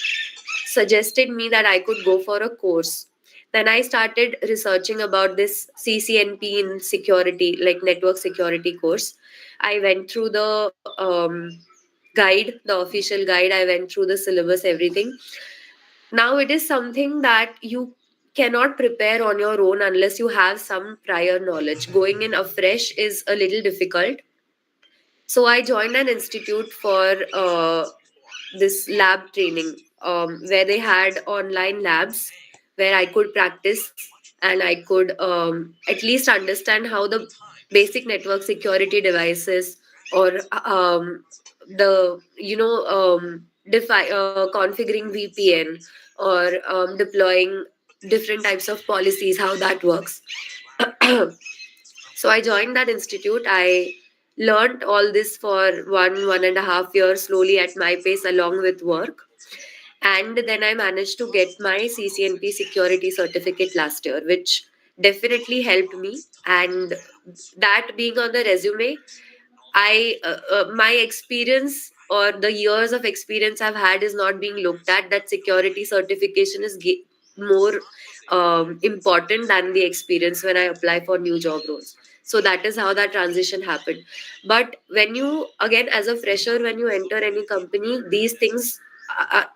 [SPEAKER 8] suggested me that I could go for a course. Then I started researching about this CCNP in security, like network security course. I went through the guide, the official guide. I went through the syllabus, everything. Now it is something that you cannot prepare on your own unless you have some prior knowledge. Going in afresh is a little difficult. So I joined an institute for this lab training, where they had online labs where I could practice, and I could at least understand how the basic network security devices, or the configuring VPN, or deploying different types of policies, how that works. So I joined that institute. I learned all this for 1.5 years slowly at my pace along with work. And then I managed to get my CCNP security certificate last year, which definitely helped me. And that being on the resume, my experience or the years of experience I've had is not being looked at. That security certification is more important than the experience when I apply for new job roles. So that is how that transition happened. But when you, again, as a fresher, when you enter any company, these things,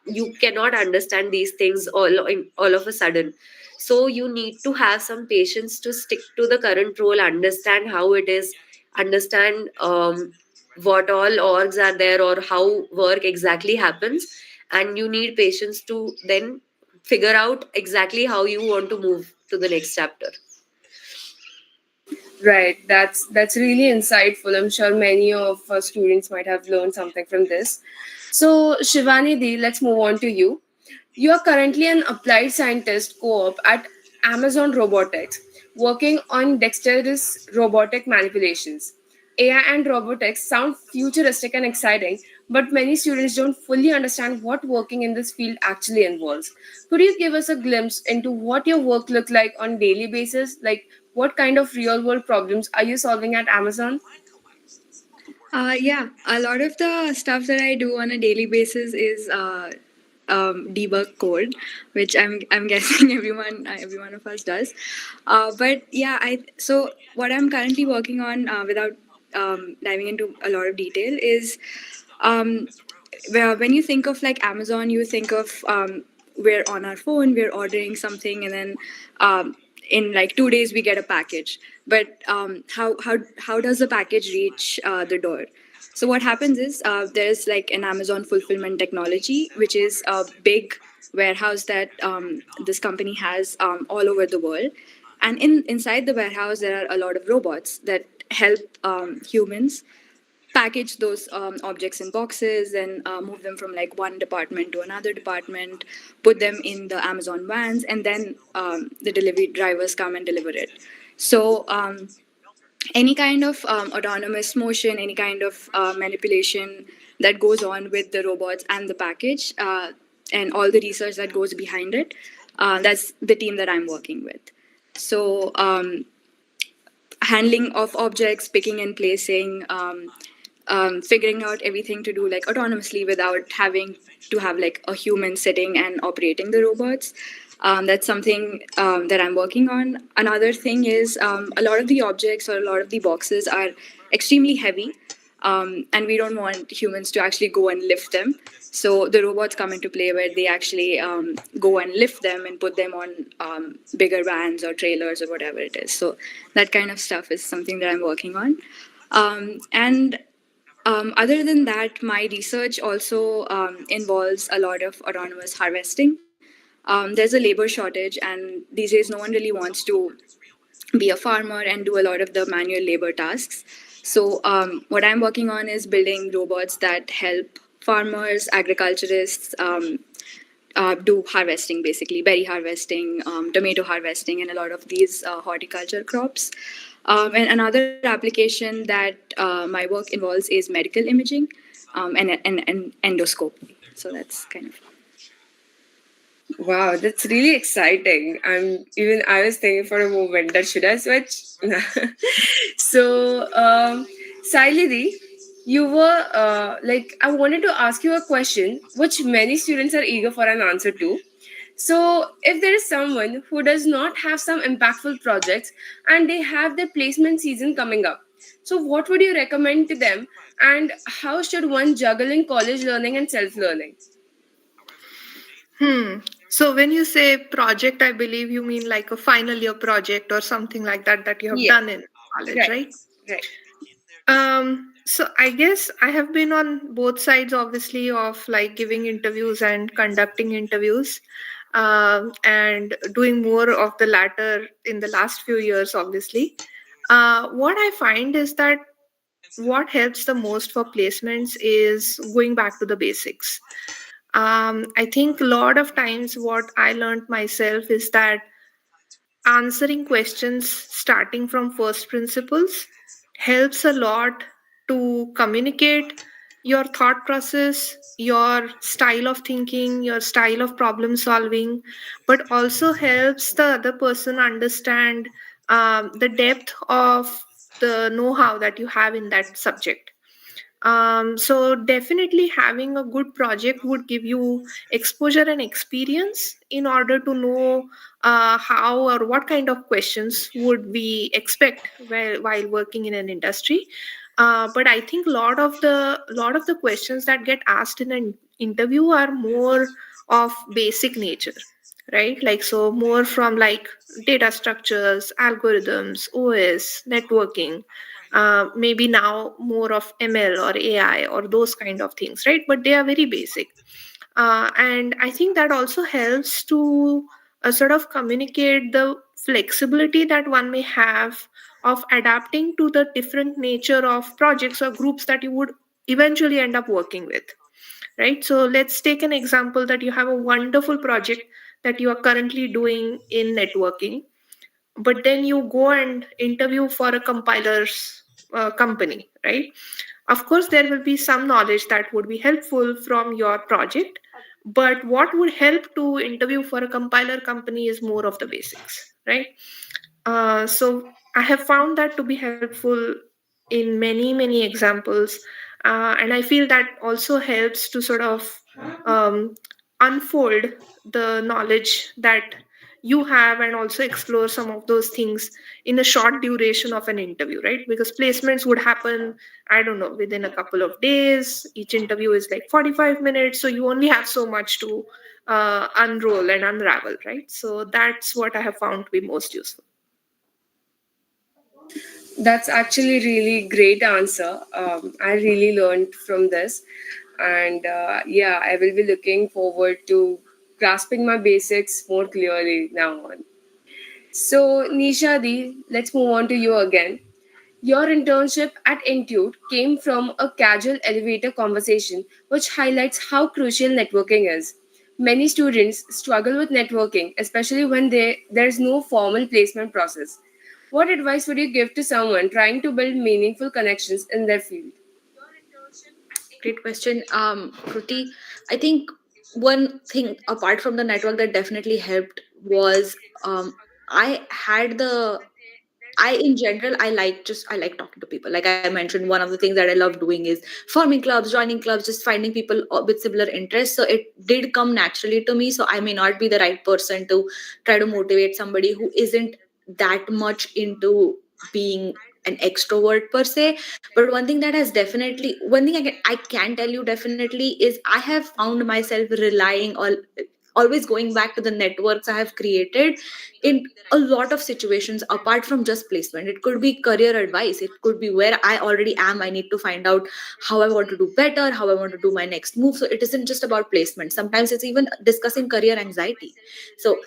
[SPEAKER 8] you cannot understand these things all of a sudden. So you need to have some patience to stick to the current role, understand how it is, understand what all orgs are there, or how work exactly happens, and you need patience to then figure out exactly how you want to move to the next chapter.
[SPEAKER 6] Right, that's really insightful. I'm sure many of our students might have learned something from this. So, Shivani Di, let's move on to you. You are currently an applied scientist co-op at Amazon Robotics, working on dexterous robotic manipulations. AI and robotics sound futuristic and exciting, but many students don't fully understand what working in this field actually involves. Could you give us a glimpse into what your work looks like on daily basis? Like, what kind of real world problems are you solving at Amazon?
[SPEAKER 1] Yeah, a lot of the stuff that I do on a daily basis is debug code, which I'm guessing every one of us does. But yeah, so what I'm currently working on, without diving into a lot of detail, is um, when you think of like Amazon, you think of we're on our phone, we're ordering something, and then in like 2 days we get a package. But how does the package reach the door? So what happens is there's like an Amazon fulfillment technology, which is a big warehouse that this company has all over the world. And inside the warehouse, there are a lot of robots that help humans package those objects in boxes and move them from like one department to another department, put them in the Amazon vans, and then the delivery drivers come and deliver it. So any kind of autonomous motion, any kind of manipulation that goes on with the robots and the package, and all the research that goes behind it, that's the team that I'm working with. So handling of objects, picking and placing, figuring out everything to do like autonomously without having to have like a human sitting and operating the robots. That's something that I'm working on. Another thing is a lot of the objects or a lot of the boxes are extremely heavy, and we don't want humans to actually go and lift them. So the robots come into play where they actually go and lift them and put them on bigger vans or trailers or whatever it is. So that kind of stuff is something that I'm working on. And other than that, my research also involves a lot of autonomous harvesting. There's a labor shortage, and these days no one really wants to be a farmer and do a lot of the manual labor tasks. So, what I'm working on is building robots that help farmers, agriculturists do harvesting, basically berry harvesting, tomato harvesting, and a lot of these horticulture crops. And another application that my work involves is medical imaging and endoscopy. So that's kind of.
[SPEAKER 6] Wow, that's really exciting. I was thinking for a moment that should I switch? So, Sayali, you were I wanted to ask you a question which many students are eager for an answer to. So, if there is someone who does not have some impactful projects and they have their placement season coming up, so what would you recommend to them, and how should one juggle in college learning and self learning?
[SPEAKER 4] So when you say project, I believe you mean like a final year project or something like that that you have
[SPEAKER 6] Yeah.
[SPEAKER 4] done in college, right?
[SPEAKER 6] Right.
[SPEAKER 4] So I guess I have been on both sides, obviously, of like giving interviews and conducting interviews, and doing more of the latter in the last few years, obviously. What I find is that what helps the most for placements is going back to the basics. I think a lot of times what I learned myself is that answering questions starting from first principles helps a lot to communicate your thought process, your style of thinking, your style of problem solving, but also helps the other person understand the depth of the know-how that you have in that subject. So definitely having a good project would give you exposure and experience in order to know how or what kind of questions would we expect while working in an industry. But I think a lot of the questions that get asked in an interview are more of basic nature, right? Like, so more from like data structures, algorithms, OS, networking, maybe now more of ML or AI or those kind of things, right? But they are very basic. And I think that also helps to sort of communicate the flexibility that one may have of adapting to the different nature of projects or groups that you would eventually end up working with, right? So let's take an example that you have a wonderful project that you are currently doing in networking, but then you go and interview for a compiler's company, right? Of course, there will be some knowledge that would be helpful from your project, but what would help to interview for a compiler company is more of the basics, right? So I have found that to be helpful in many examples, and I feel that also helps to sort of um, unfold the knowledge that you have and also explore some of those things in a short duration of an interview, right? Because placements would happen, I don't know, within a couple of days. Each interview is like 45 minutes, so you only have so much to unroll and unravel, right? So that's what I have found to be most useful.
[SPEAKER 6] That's actually really great answer. I really learned from this, and yeah, I will be looking forward to grasping my basics more clearly now on. So, Nisha Di, let's move on to you again. Your internship at Intuit came from a casual elevator conversation, which highlights how crucial networking is. Many students struggle with networking, especially when there's no formal placement process. What advice would you give to someone trying to build meaningful connections in their field?
[SPEAKER 3] Great question. Kruti, I think one thing apart from the network that definitely helped was I had the I in general I like talking to people. Like I mentioned, one of the things that I love doing is forming clubs, joining clubs, just finding people with similar interests. So it did come naturally to me. So I may not be the right person to try to motivate somebody who isn't that much into being an extrovert per se. But one thing I can tell you definitely is I have found myself relying on always going back to the networks I have created in a lot of situations apart from just placement. It could be career advice, it could be where I already am, I need to find out how I want to do better, how I want to do my next move. So it isn't just about placement, sometimes it's even discussing career anxiety. So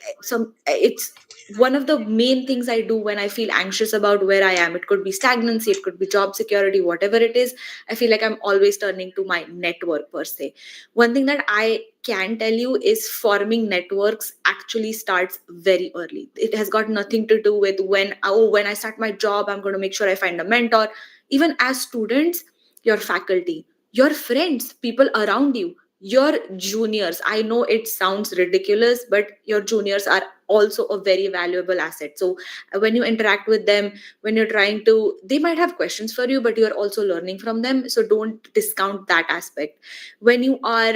[SPEAKER 3] it's one of the main things I do when I feel anxious about where I am. It could be stagnancy, it could be job security, whatever it is. I feel like I'm always turning to my network per se. One thing that I can tell you is forming networks actually starts very early. It has got nothing to do with when I start my job, I'm going to make sure I find a mentor. Even as students, your faculty, your friends, people around you, your juniors. I know it sounds ridiculous, but your juniors are also a very valuable asset. So when you interact with them, when you're trying to, they might have questions for you, but you're also learning from them. So don't discount that aspect. When you are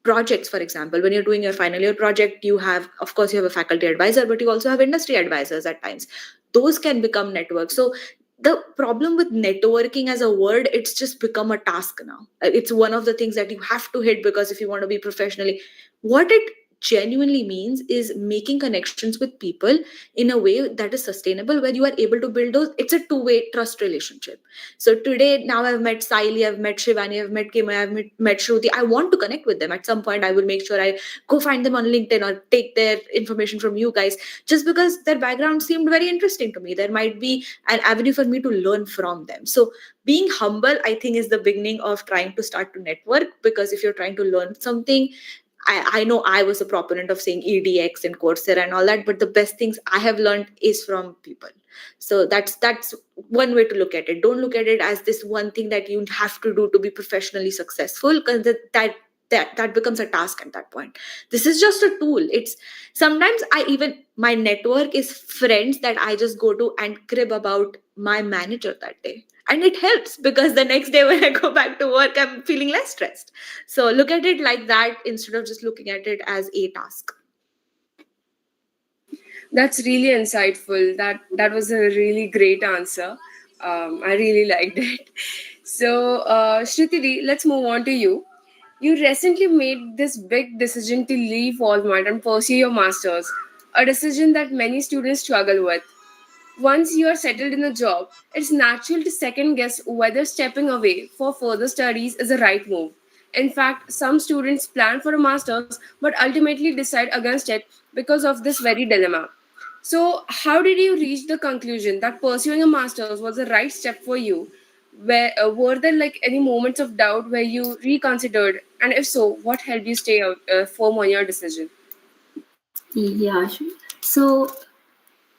[SPEAKER 3] projects, for example, when you're doing your final year project, you have, of course, you have a faculty advisor, but you also have industry advisors at times. Those can become networks. So the problem with networking as a word, it's just become a task now. It's one of the things that you have to hit, because if you want to be professionally, what it genuinely means is making connections with people in a way that is sustainable, where you are able to build those. It's a two-way trust relationship. So today, now I've met Sayali, I've met Shivani, I've met Kimaya, met Shruti. I want to connect with them. At some point, I will make sure I go find them on LinkedIn or take their information from you guys, just because their background seemed very interesting to me. There might be an avenue for me to learn from them. So being humble, I think, is the beginning of trying to start to network, because if you're trying to learn something, I know I was a proponent of saying EDX and Coursera and all that, but the best things I have learned is from people. So that's one way to look at it. Don't look at it as this one thing that you have to do to be professionally successful, because that becomes a task at that point. This is just a tool. It's sometimes my network is friends that I just go to and crib about my manager that day. And it helps, because the next day when I go back to work, I'm feeling less stressed. So look at it like that instead of just looking at it as a task.
[SPEAKER 6] That's really insightful. That was a really great answer. I really liked it. So, Shruti, let's move on to you. You recently made this big decision to leave Walmart and pursue your masters, a decision that many students struggle with. Once you are settled in a job, it's natural to second guess whether stepping away for further studies is the right move. In fact, some students plan for a master's but ultimately decide against it because of this very dilemma. So, how did you reach the conclusion that pursuing a master's was the right step for you? Were there like any moments of doubt where you reconsidered, and if so, what helped you stay firm on your decision?
[SPEAKER 7] Yeah, sure. So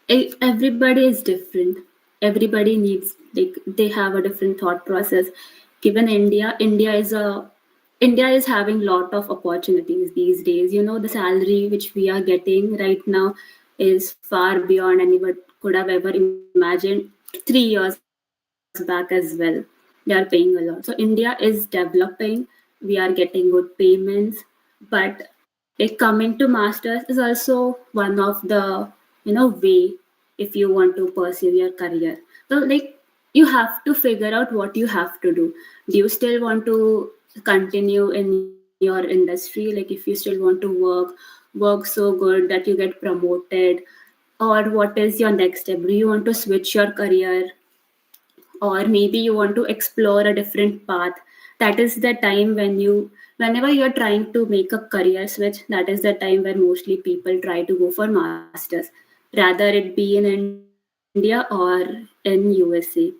[SPEAKER 7] everybody is different. Everybody needs, like, they have a different thought process. Given India is having lot of opportunities these days. You know, the salary which we are getting right now is far beyond anyone could have ever imagined 3 years back as well. They are paying a lot. So India is developing. We are getting good payments, but like coming to masters is also one of the way, if you want to pursue your career. So like, you have to figure out what you have to do. Do you still want to continue in your industry? Like, if you still want to work so good that you get promoted, or what is your next step? Do you want to switch your career, or maybe you want to explore a different path? That is the time when whenever you're trying to make a career switch, that is the time where mostly people try to go for masters, rather it be in India or in USA.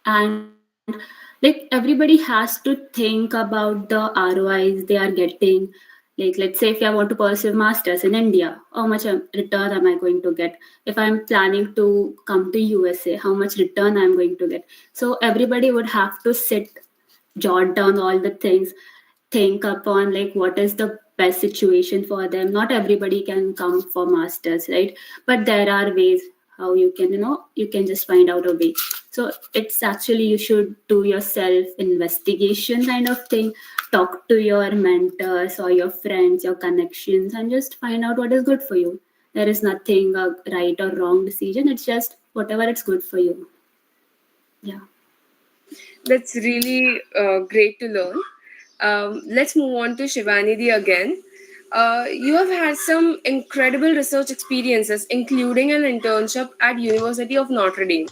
[SPEAKER 7] And like everybody has to think about the ROIs they are getting. Like let's say if I want to pursue masters in India, how much return am I going to get? If I'm planning to come to USA, how much return I'm going to get? So everybody would have to sit, jot down all the things, think upon like what is the best situation for them. Not everybody can come for masters, right? But there are ways how you can, you can just find out a way. So it's actually, you should do your self investigation kind of thing. Talk to your mentors or your friends, your connections, and just find out what is good for you. There is nothing a right or wrong decision. It's just whatever it's good for you. Yeah.
[SPEAKER 6] That's really great to learn. Let's move on to Shivanidhi again. You have had some incredible research experiences, including an internship at University of Notre Dame,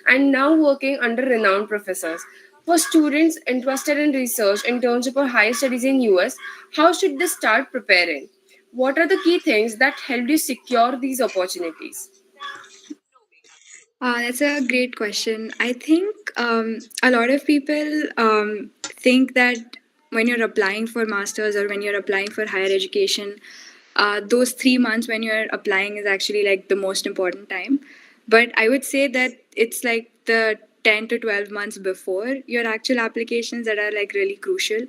[SPEAKER 6] and now working under renowned professors. For students interested in research, internship, or higher studies in US, how should they start preparing? What are the key things that helped you secure these opportunities?
[SPEAKER 1] That's a great question. I think a lot of people think that when you're applying for masters or when you're applying for higher education, those 3 months when you're applying is actually like the most important time. But I would say that it's like the 10 to 12 months before your actual applications that are like really crucial,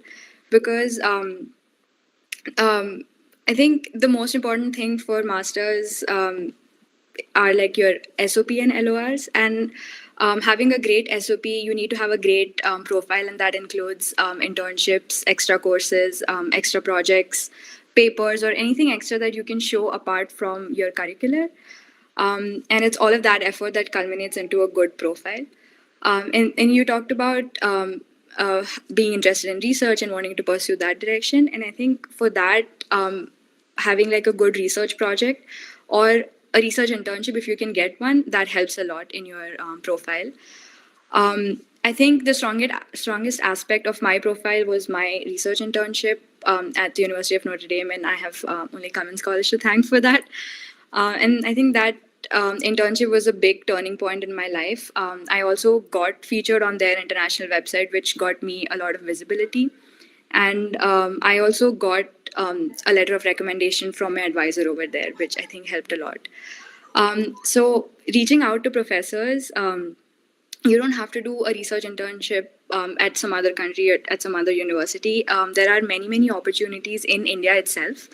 [SPEAKER 1] because I think the most important thing for masters are like your SOP and LORs. And having a great SOP, you need to have a great profile, and that includes internships, extra courses, extra projects, papers, or anything extra that you can show apart from your curricular. And it's all of that effort that culminates into a good profile. And you talked about being interested in research and wanting to pursue that direction. And I think for that, having like a good research project or a research internship, if you can get one, that helps a lot in your profile. I think the strongest aspect of my profile was my research internship at the University of Notre Dame, and I have only Cummins College to thank for that. And I think that internship was a big turning point in my life. I also got featured on their international website, which got me a lot of visibility. And I also got a letter of recommendation from my advisor over there, which I think helped a lot. So reaching out to professors, you don't have to do a research internship at some other country or at some other university. There are many opportunities in India itself.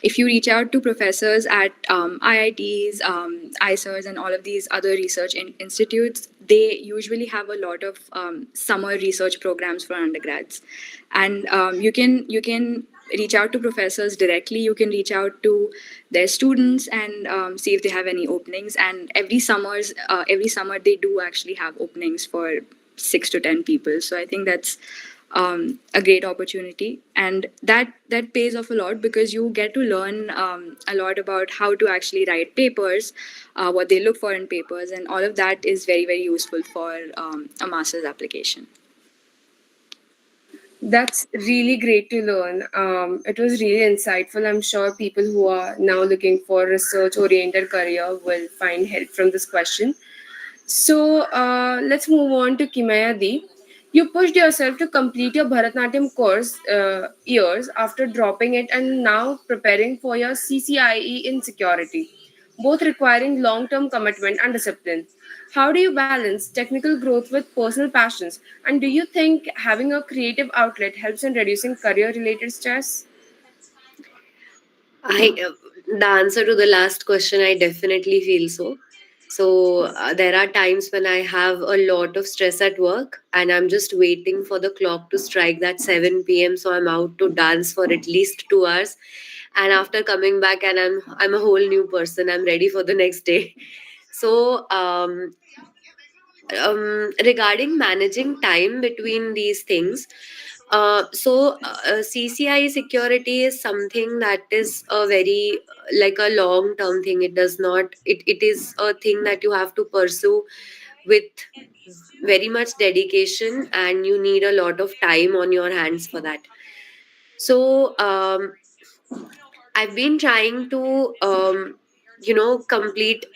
[SPEAKER 1] If you reach out to professors at IITs, ISERs, and all of these other research institutes, they usually have a lot of summer research programs for undergrads. And you can reach out to professors directly. You can reach out to their students and see if they have any openings. And every summer they do actually have openings for 6 to 10 people. So I think that's a great opportunity, and that pays off a lot because you get to learn a lot about how to actually write papers, what they look for in papers, and all of that is very useful for a master's application.
[SPEAKER 6] That's really great to learn. It was really insightful. I'm sure people who are now looking for research-oriented career will find help from this question. So let's move on to Kimaya Di. You pushed yourself to complete your Bharatanatyam course years after dropping it and now preparing for your CCIE in security, both requiring long-term commitment and discipline. How do you balance technical growth with personal passions? And do you think having a creative outlet helps in reducing career-related stress?
[SPEAKER 8] The answer to the last question, I definitely feel so. So there are times when I have a lot of stress at work and I'm just waiting for the clock to strike that 7 p.m. So I'm out to dance for at least 2 hours. And after coming back and I'm a whole new person. I'm ready for the next day. So regarding managing time between these things, CCI security is something that is a very like a long term thing. It does not. It is a thing that you have to pursue with very much dedication, and you need a lot of time on your hands for that. So I've been trying to complete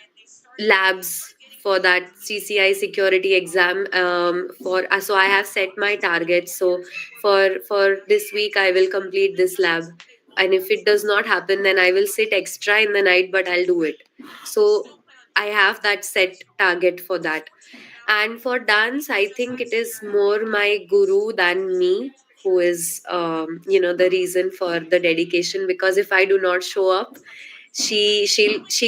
[SPEAKER 8] labs for that CCI security exam. So I have set my targets. So for this week I will complete this lab, and if it does not happen, then I will sit extra in the night, but I'll do it. So I have that set target for that. And for dance, I think it is more my guru than me who is the reason for the dedication, because if I do not show up, she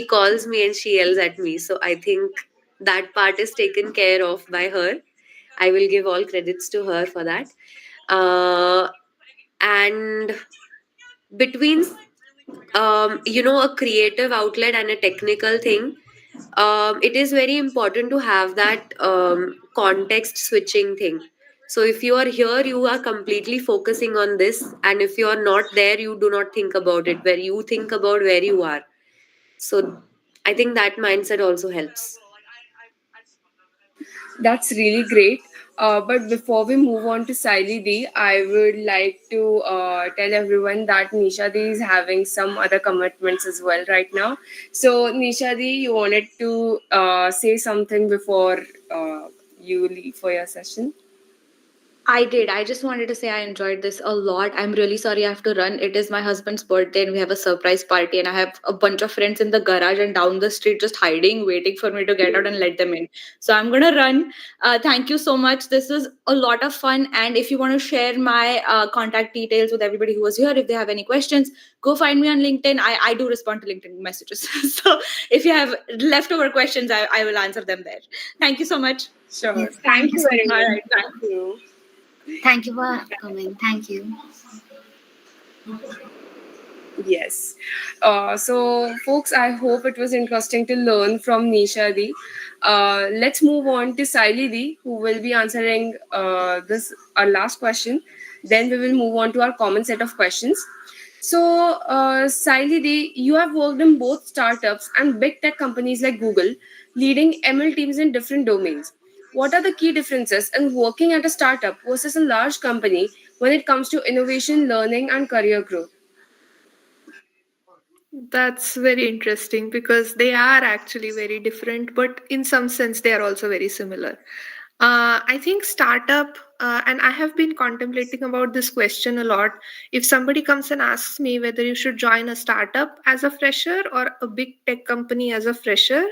[SPEAKER 8] calls me and she yells at me. So I think that part is taken care of by her. I will give all credits to her for that. And between a creative outlet and a technical thing, it is very important to have that context switching thing. So if you are here, you are completely focusing on this, and if you are not there, you do not think about it, where you think about where you are. So I think that mindset also helps.
[SPEAKER 6] That's really great. But before we move on to Saili Di, I would like to tell everyone that Nisha Di is having some other commitments as well right now. So, Nisha Di, you wanted to say something before you leave for your session?
[SPEAKER 3] I did. I just wanted to say I enjoyed this a lot. I'm really sorry I have to run. It is my husband's birthday and we have a surprise party, and I have a bunch of friends in the garage and down the street just hiding, waiting for me to get out and let them in. So I'm gonna run. Thank you so much. This was a lot of fun. And if you want to share my contact details with everybody who was here, if they have any questions, go find me on LinkedIn. I do respond to LinkedIn messages. So if you have leftover questions, I will answer them there. Thank you so much.
[SPEAKER 6] Sure.
[SPEAKER 5] Yes,
[SPEAKER 6] Thank you very
[SPEAKER 3] All
[SPEAKER 6] much.
[SPEAKER 3] right. Bye.
[SPEAKER 6] Thank you.
[SPEAKER 5] Thank you for coming. Thank you.
[SPEAKER 6] Yes. So, folks, I hope it was interesting to learn from Nisha Di. Let's move on to Saili Di, who will be answering this our last question. Then we will move on to our common set of questions. So, Saili Di, you have worked in both startups and big tech companies like Google, leading ML teams in different domains. What are the key differences in working at a startup versus a large company when it comes to innovation, learning, and career growth?
[SPEAKER 4] That's very interesting because they are actually very different, but in some sense, they are also very similar. I think startup, and I have been contemplating about this question a lot. If somebody comes and asks me whether you should join a startup as a fresher or a big tech company as a fresher,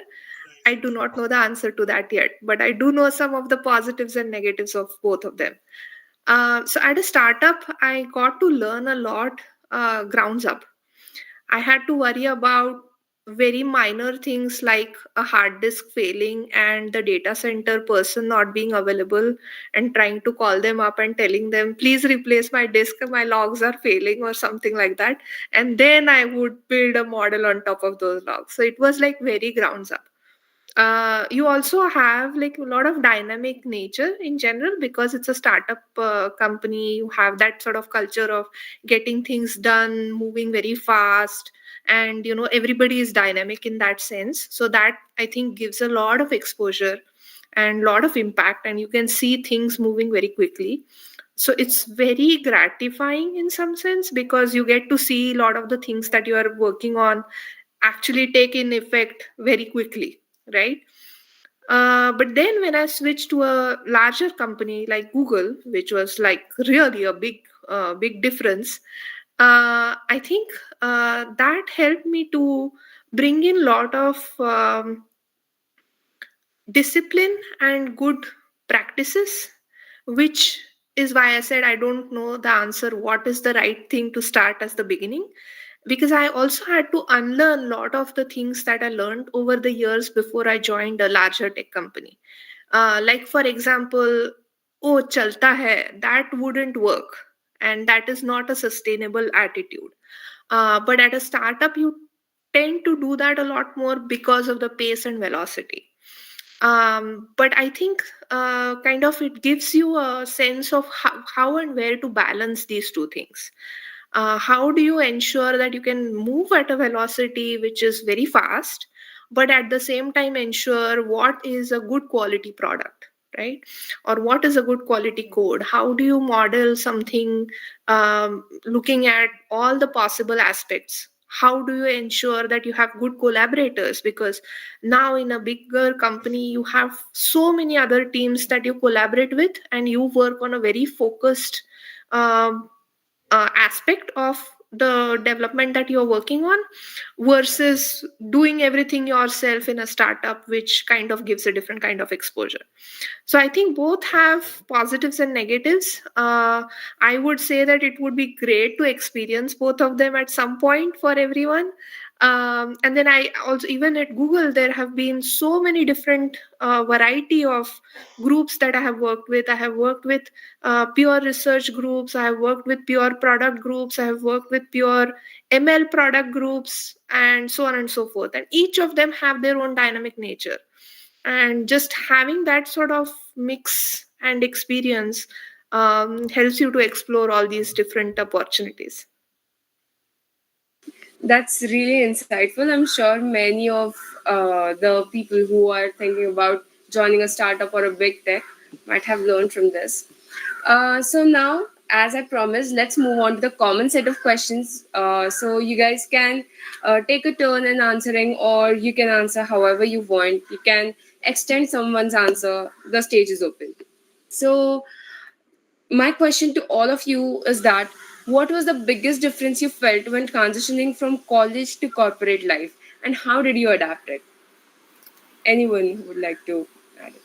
[SPEAKER 4] I do not know the answer to that yet, but I do know some of the positives and negatives of both of them. So at a startup, I got to learn a lot grounds up. I had to worry about very minor things like a hard disk failing and the data center person not being available and trying to call them up and telling them, please replace my disk, my logs are failing or something like that. And then I would build a model on top of those logs. So it was like very grounds up. You also have like a lot of dynamic nature in general because it's a startup company. You have that sort of culture of getting things done, moving very fast, and everybody is dynamic in that sense. So that I think gives a lot of exposure and lot of impact, and you can see things moving very quickly. So it's very gratifying in some sense because you get to see a lot of the things that you are working on actually take in effect very quickly, right? But then when I switched to a larger company like Google, which was like really a big difference, I think that helped me to bring in a lot of discipline and good practices, which is why I said I don't know the answer what is the right thing to start as the beginning, because I also had to unlearn a lot of the things that I learned over the years before I joined a larger tech company. Like, for example, oh, chalta hai, that wouldn't work. And that is not a sustainable attitude. But at a startup, you tend to do that a lot more because of the pace and velocity. But I think kind of it gives you a sense of how and where to balance these two things. How do you ensure that you can move at a velocity which is very fast, but at the same time ensure what is a good quality product, right? Or what is a good quality code? How do you model something looking at all the possible aspects? How do you ensure that you have good collaborators? Because now in a bigger company, you have so many other teams that you collaborate with, and you work on a very focused um, aspect of the development that you're working on, versus doing everything yourself in a startup, which kind of gives a different kind of exposure. So I think both have positives and negatives. I would say that it would be great to experience both of them at some point for everyone. And then I also, even at Google, there have been so many different variety of groups that I have worked with. I have worked with pure research groups. I have worked with pure product groups. I have worked with pure ML product groups, and so on and so forth. And each of them have their own dynamic nature, and just having that sort of mix and experience helps you to explore all these different opportunities.
[SPEAKER 6] That's really insightful. I'm sure many of the people who are thinking about joining a startup or a big tech might have learned from this. So now, as I promised, let's move on to the common set of questions. So you guys can take a turn in answering, or you can answer however you want. You can extend someone's answer. The stage is open. So my question to all of you is that what was the biggest difference you felt when transitioning from college to corporate life, and how did you adapt it? Anyone who would like to add it?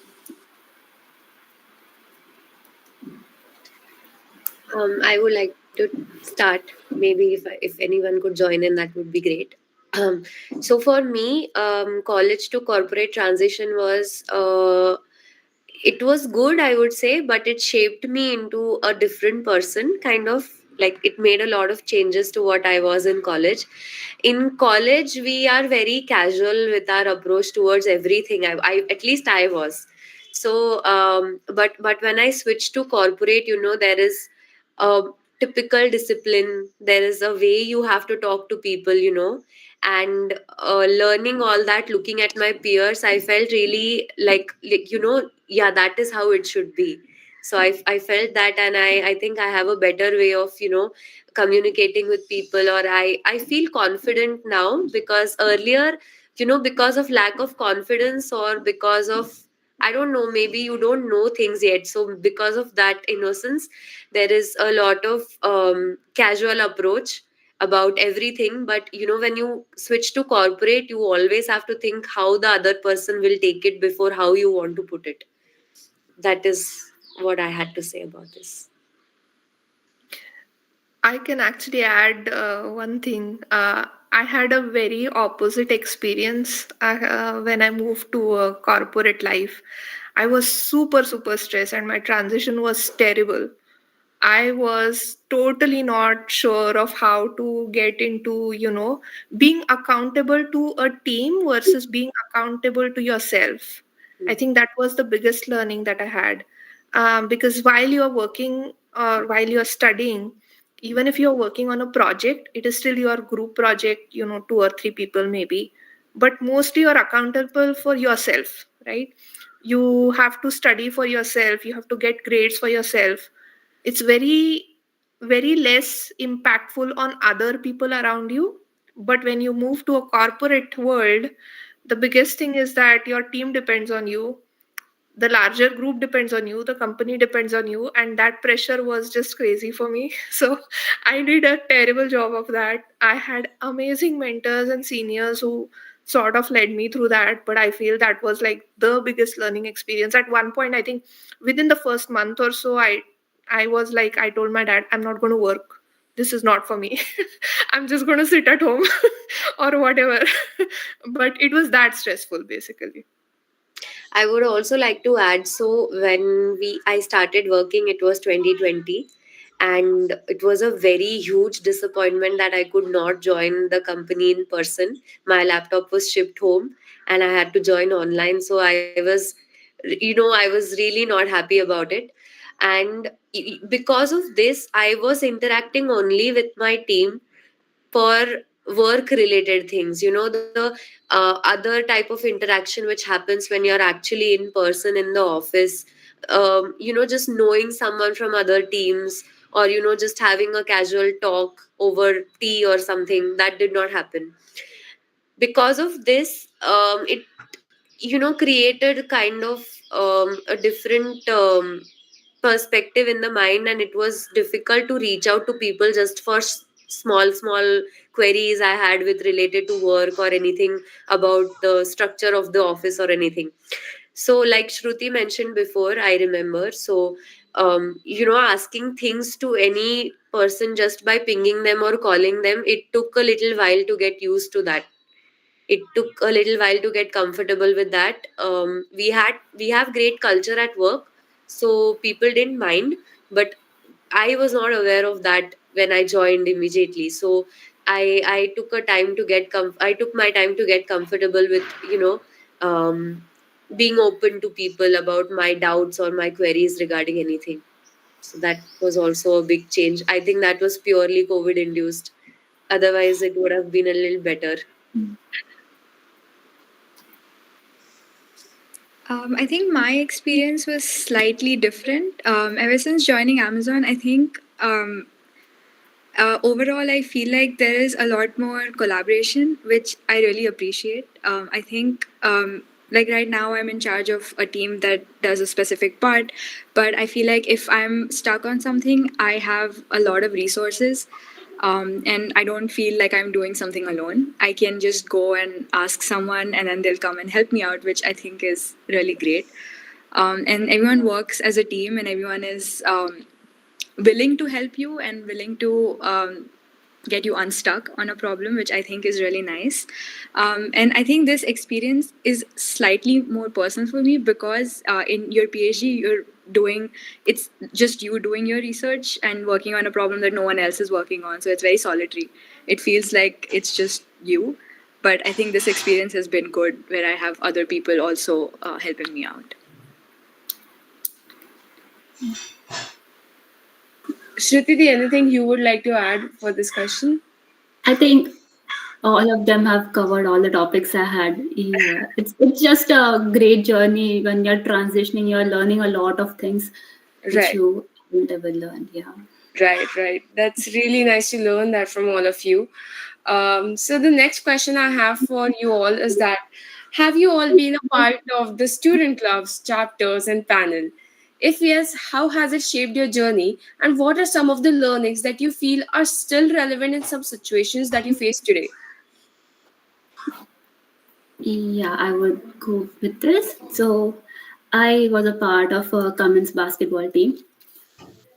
[SPEAKER 8] I would like to start. Maybe if anyone could join in, that would be great. Um, so for me, college to corporate transition was it was good, I would say, but it shaped me into a different person. Kind of like it made a lot of changes to what I was in college. In college, we are very casual with our approach towards everything. I at least I was. So, but when I switched to corporate, there is a typical discipline. There is a way you have to talk to people, and learning all that, looking at my peers, I felt really like yeah, that is how it should be. So I felt that, and I think I have a better way of communicating with people, or I feel confident now, because earlier, because of lack of confidence, or because of, I don't know, maybe you don't know things yet, so because of that innocence, there is a lot of casual approach about everything. But when you switch to corporate, you always have to think how the other person will take it before how you want to put it. That is what I had to say about this.
[SPEAKER 4] I can actually add one thing. I had a very opposite experience when I moved to a corporate life. I was super, super stressed, and my transition was terrible. I was totally not sure of how to get into, being accountable to a team versus being accountable to yourself. I think that was the biggest learning that I had. Because while you're working or while you're studying, even if you're working on a project, it is still your group project, two or three people maybe. But mostly you're accountable for yourself, right? You have to study for yourself, you have to get grades for yourself. It's very, very less impactful on other people around you. But when you move to a corporate world, the biggest thing is that your team depends on you, the larger group depends on you, the company depends on you, and that pressure was just crazy for me. So I did a terrible job of that. I had amazing mentors and seniors who sort of led me through that, but I feel that was like the biggest learning experience. At one point, I think within the first month or so, I was like, I told my dad, I'm not going to work, this is not for me. I'm just going to sit at home or whatever. But it was that stressful basically.
[SPEAKER 8] I would also like to add, so when I started working, it was 2020, and it was a very huge disappointment that I could not join the company in person. My laptop was shipped home, and I had to join online. So I was really not happy about it. And because of this, I was interacting only with my team for work related things, the other type of interaction which happens when you're actually in person in the office, just knowing someone from other teams, or just having a casual talk over tea or something, that did not happen. Because of this, it created kind of a different perspective in the mind, and it was difficult to reach out to people just for small queries I had with related to work or anything about the structure of the office or anything. So like Shruti mentioned before, I remember, so asking things to any person just by pinging them or calling them, it took a little while to get used to that. It took a little while to get comfortable with that. We have great culture at work, so people didn't mind, but I was not aware of that when I joined immediately. So I took a time to get I took my time to get comfortable with being open to people about my doubts or my queries regarding anything. So that was also a big change. I think that was purely COVID induced. Otherwise, it would have been a little better.
[SPEAKER 1] I think my experience was slightly different. Ever since joining Amazon, I think overall, I feel like there is a lot more collaboration, which I really appreciate. I think, like right now, I'm in charge of a team that does a specific part, but I feel like if I'm stuck on something, I have a lot of resources. And I don't feel like I'm doing something alone. I can just go and ask someone, and then they'll come and help me out, which I think is really great. And everyone works as a team, and everyone is willing to help you and willing to get you unstuck on a problem, which I think is really nice. And I think this experience is slightly more personal for me because in your PhD, it's just you doing your research and working on a problem that no one else is working on. So it's very solitary. It feels like it's just you. But I think this experience has been good where I have other people also helping me out.
[SPEAKER 6] Shruti, anything you would like to add for this question?
[SPEAKER 7] I think all of them have covered all the topics I had. Yeah, it's just a great journey. When you're transitioning, you're learning a lot of things which
[SPEAKER 6] Right.
[SPEAKER 7] you haven't ever learned. Yeah.
[SPEAKER 6] Right. That's really nice to learn that from all of you. So the next question I have for you all is that, have you all been a part of the student clubs, chapters, and panel? If yes, how has it shaped your journey? And what are some of the learnings that you feel are still relevant in some situations that you face today?
[SPEAKER 7] Yeah, I would go with this. So I was a part of a Cummins basketball team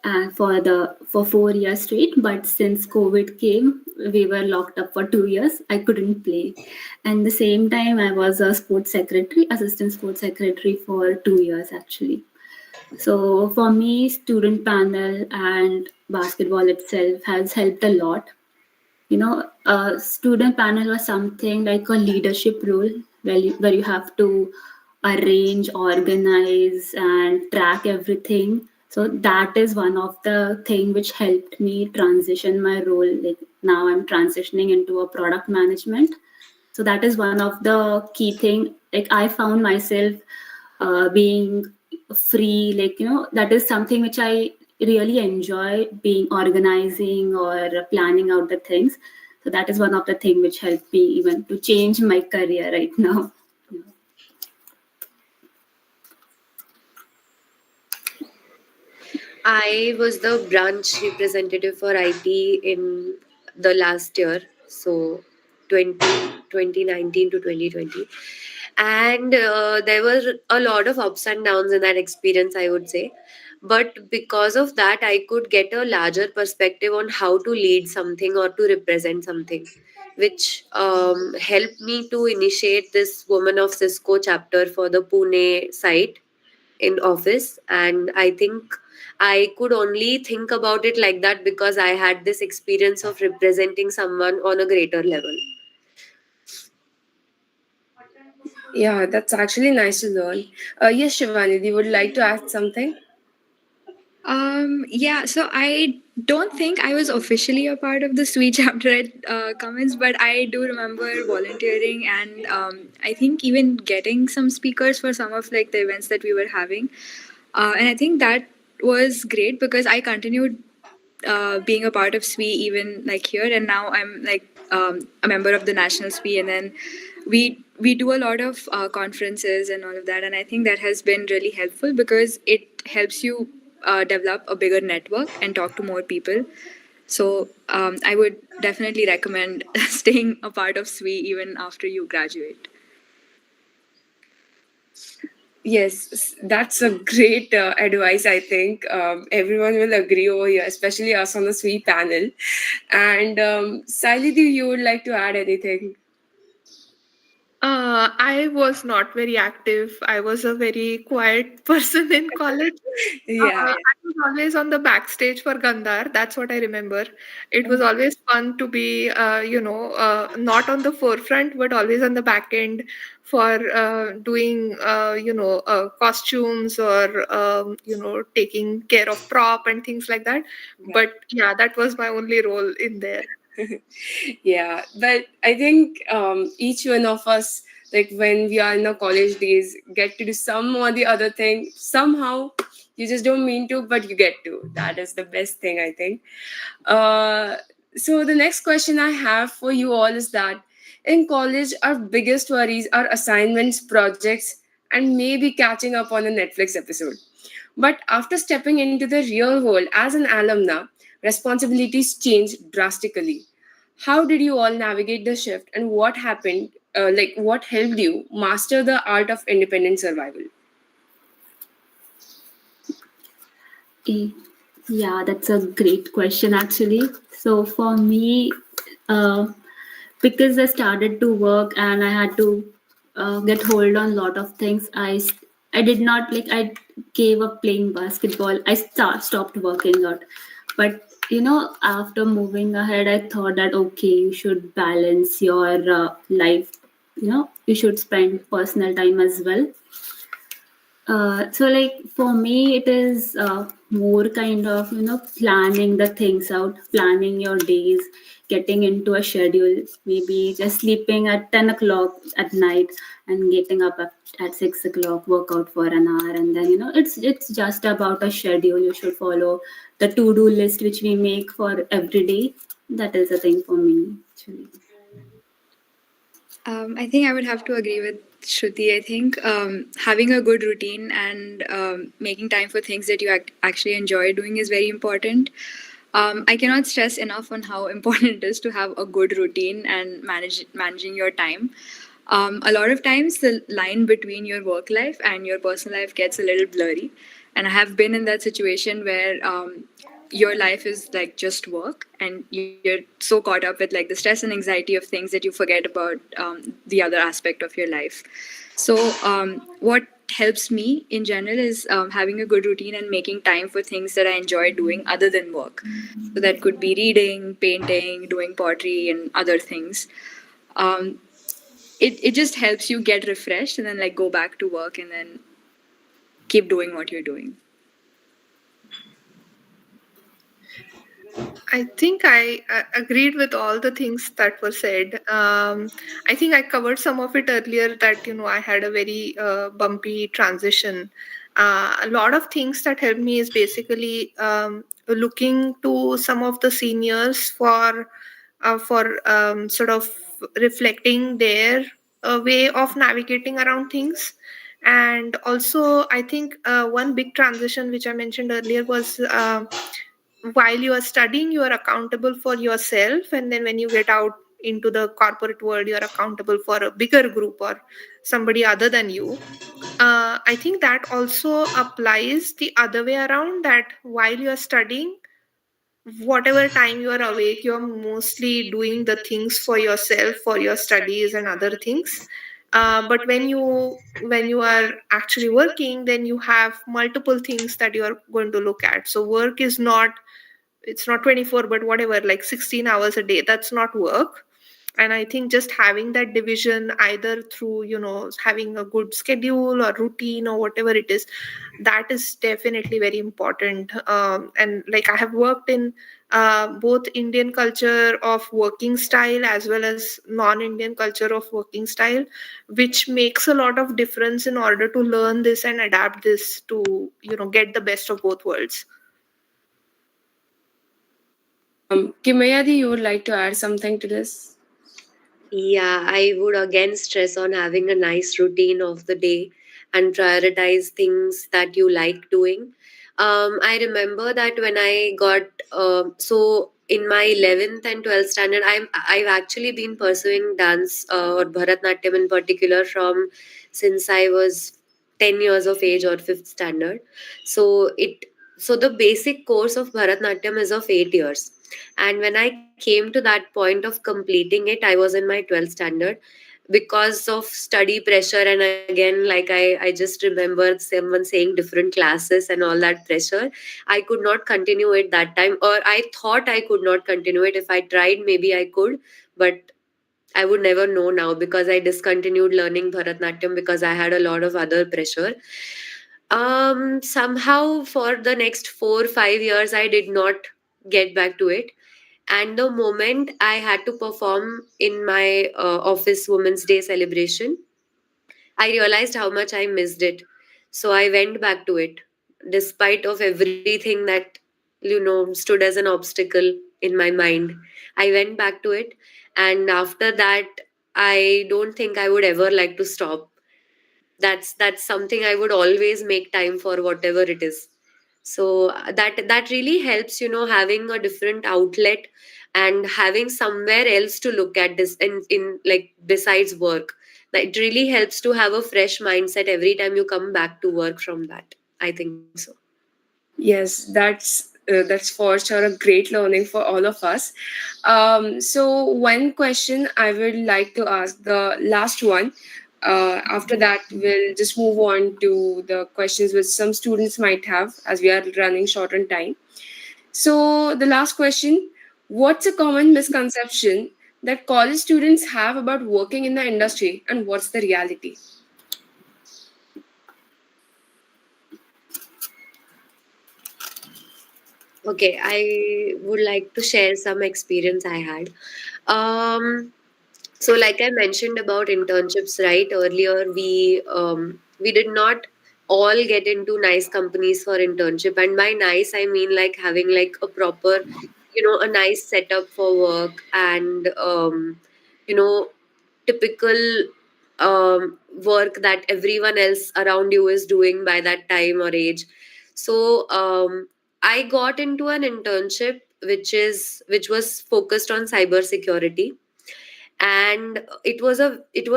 [SPEAKER 7] and for 4 years straight. But since COVID came, we were locked up for 2 years. I couldn't play. And the same time, I was a sports secretary, assistant sports secretary for 2 years actually. So for me, student panel and basketball itself has helped a lot. Student panel was something like a leadership role where you have to arrange, organize, and track everything. So that is one of the thing which helped me transition my role. Like now I'm transitioning into a product management. So that is one of the key thing. Like I found myself being free. Like that is something which I really enjoy, being organizing or planning out the things. So that is one of the things which helped me even to change my career right now.
[SPEAKER 8] I was the branch representative for IT in the last year, so 2019 to 2020. And there were a lot of ups and downs in that experience, I would say. But because of that, I could get a larger perspective on how to lead something or to represent something, which helped me to initiate this Women of Cisco chapter for the Pune site in office. And I think I could only think about it like that because I had this experience of representing someone on a greater level.
[SPEAKER 6] Yeah, that's actually nice to learn. Yes, Shivani, you would like to add something?
[SPEAKER 1] Yeah, so I don't think I was officially a part of the SWE chapter at Cummins, but I do remember volunteering and I think even getting some speakers for some of like the events that we were having. And I think that was great because I continued being a part of SWE even like here, and now I'm like a member of the national SWE, and then we do a lot of conferences and all of that, and I think that has been really helpful because it helps you develop a bigger network and talk to more people. So I would definitely recommend staying a part of SWE even after you graduate.
[SPEAKER 6] Yes, that's a great advice. I think everyone will agree over here, especially us on the SWE panel. And Sayali, do you would like to add anything?
[SPEAKER 4] I was not very active. I was a very quiet person in college.
[SPEAKER 6] Yeah,
[SPEAKER 4] I was always on the backstage for Gandhar. That's what I remember. It was always fun to be, not on the forefront, but always on the back end for doing, costumes or, taking care of prop and things like that. But yeah, that was my only role in there.
[SPEAKER 6] yeah, but I think each one of us, like when we are in our college days, get to do some or the other thing somehow. You just don't mean to, but you get to. That is the best thing, I think. uh, so the next question I have for you all is that in college our biggest worries are assignments, projects, and maybe catching up on a Netflix episode. But after stepping into the real world as an alumna, responsibilities change drastically. How did you all navigate the shift, and what happened? What helped you master the art of independent survival?
[SPEAKER 7] Eh, Yeah, that's a great question actually. So for me, uh, because I started to work and I had to get hold on a lot of things, I did not like I gave up playing basketball. I stopped working out, but after moving ahead, I thought that okay, you should balance your life. You should spend personal time as well. So like for me, it is more kind of planning the things out, planning your days, getting into a schedule. Maybe just sleeping at 10 o'clock at night and getting up at 6 o'clock, work out for an hour, and then it's just about a schedule. You should follow the to-do list which we make for every day. That is a thing for me actually.
[SPEAKER 1] I think I would have to agree with Shruti. I think having a good routine and making time for things that you actually enjoy doing is very important. I cannot stress enough on how important it is to have a good routine and managing your time. A lot of times, the line between your work life and your personal life gets a little blurry, and I have been in that situation where your life is like just work and you're so caught up with like the stress and anxiety of things that you forget about the other aspect of your life. So what helps me in general is having a good routine and making time for things that I enjoy doing other than work. So that could be reading, painting, doing pottery, and other things. um, it just helps you get refreshed and then like go back to work and then keep doing what you're doing.
[SPEAKER 4] I think I agreed with all the things that were said. I think I covered some of it earlier that, I had a very bumpy transition. A lot of things that helped me is basically looking to some of the seniors for sort of reflecting their way of navigating around things. And also, I think one big transition which I mentioned earlier was while you are studying, you are accountable for yourself, and then when you get out into the corporate world, you are accountable for a bigger group or somebody other than you. I think that also applies the other way around, that while you are studying, whatever time you are awake, you're mostly doing the things for yourself, for your studies and other things. But when you are actually working, then you have multiple things that you are going to look at. So work is not, it's not 24 but whatever, like 16 hours a day, that's not work. And I think just having that division, either through, having a good schedule or routine or whatever it is, that is definitely very important. And like, I have worked in both Indian culture of working style as well as non-Indian culture of working style, which makes a lot of difference in order to learn this and adapt this to, get the best of both worlds.
[SPEAKER 6] Kimaya, you would like to add something to this?
[SPEAKER 8] Yeah, I would again stress on having a nice routine of the day and prioritize things that you like doing. I remember that when I got so in my 11th and 12th standard, I've actually been pursuing dance or Bharatnatyam in particular from since I was 10 years of age or 5th standard. So the basic course of Bharatnatyam is of 8 years, and when I came to that point of completing it, I was in my 12th standard. Because of study pressure, and again, like I just remembered someone saying different classes and all that pressure, I could not continue it that time, or I thought I could not continue it. If I tried, maybe I could, but I would never know now because I discontinued learning Bharatnatyam because I had a lot of other pressure. Somehow for the next 4 5 years, I did not get back to it, and the moment I had to perform in my office Women's Day celebration, I realized how much I missed it. So I went back to it, despite of everything that stood as an obstacle in my mind. I went back to it, and after that, I don't think I would ever like to stop. That's something I would always make time for, whatever it is. So that really helps, having a different outlet and having somewhere else to look at this in like besides work. That it really helps to have a fresh mindset every time you come back to work from that. I think so.
[SPEAKER 6] Yes, that's for sure a great learning for all of us. So one question I would like to ask, the last one. After that, we'll just move on to the questions which some students might have, as we are running short on time. So the last question: what's a common misconception that college students have about working in the industry, and what's the reality?
[SPEAKER 8] Okay, I would like to share some experience I had. Um, so like I mentioned about internships, right? Earlier, we did not all get into nice companies for internship, and by nice I mean like having like a proper, a nice setup for work, and you know typical work that everyone else around you is doing by that time or age. So I got into an internship which was focused on cybersecurity, and it was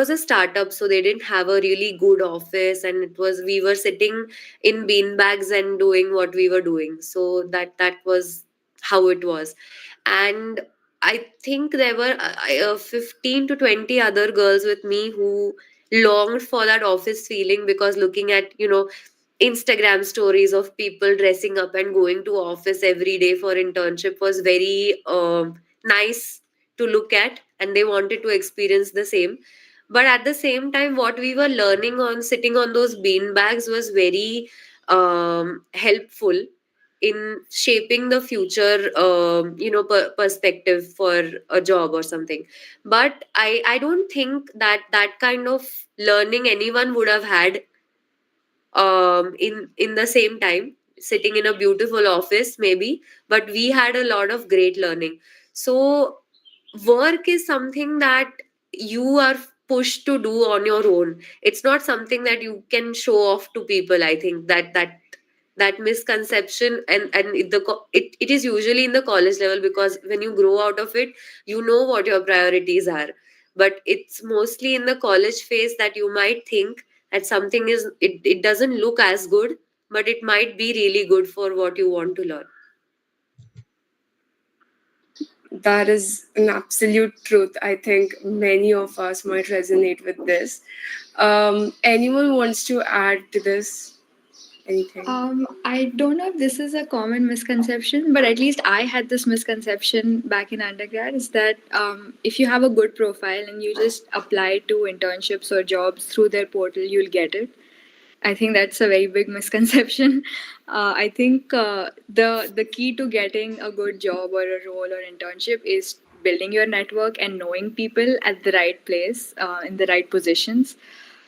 [SPEAKER 8] a startup, so they didn't have a really good office, and we were sitting in bean bags and doing what we were doing. So that was how it was. And I think there were 15 to 20 other girls with me who longed for that office feeling, because looking at Instagram stories of people dressing up and going to office every day for internship was very nice to look at, and they wanted to experience the same. But at the same time, what we were learning on sitting on those bean bags was very helpful in shaping the future perspective for a job or something. But I don't think that kind of learning anyone would have had in the same time sitting in a beautiful office maybe. But we had a lot of great learning. So work is something that you are pushed to do on your own. It's not something that you can show off to people. I think that misconception, and it is usually in the college level, because when you grow out of it, you know what your priorities are. But it's mostly in the college phase that you might think that something it doesn't look as good, but it might be really good for what you want to learn.
[SPEAKER 6] That is an absolute truth. I think many of us might resonate with this. Anyone wants to add to this? anything?
[SPEAKER 1] I don't know if this is a common misconception, but at least I had this misconception back in undergrad is that if you have a good profile and you just apply to internships or jobs through their portal, you'll get it. I think that's a very big misconception. I think the key to getting a good job or a role or internship is building your network and knowing people at the right place in the right positions.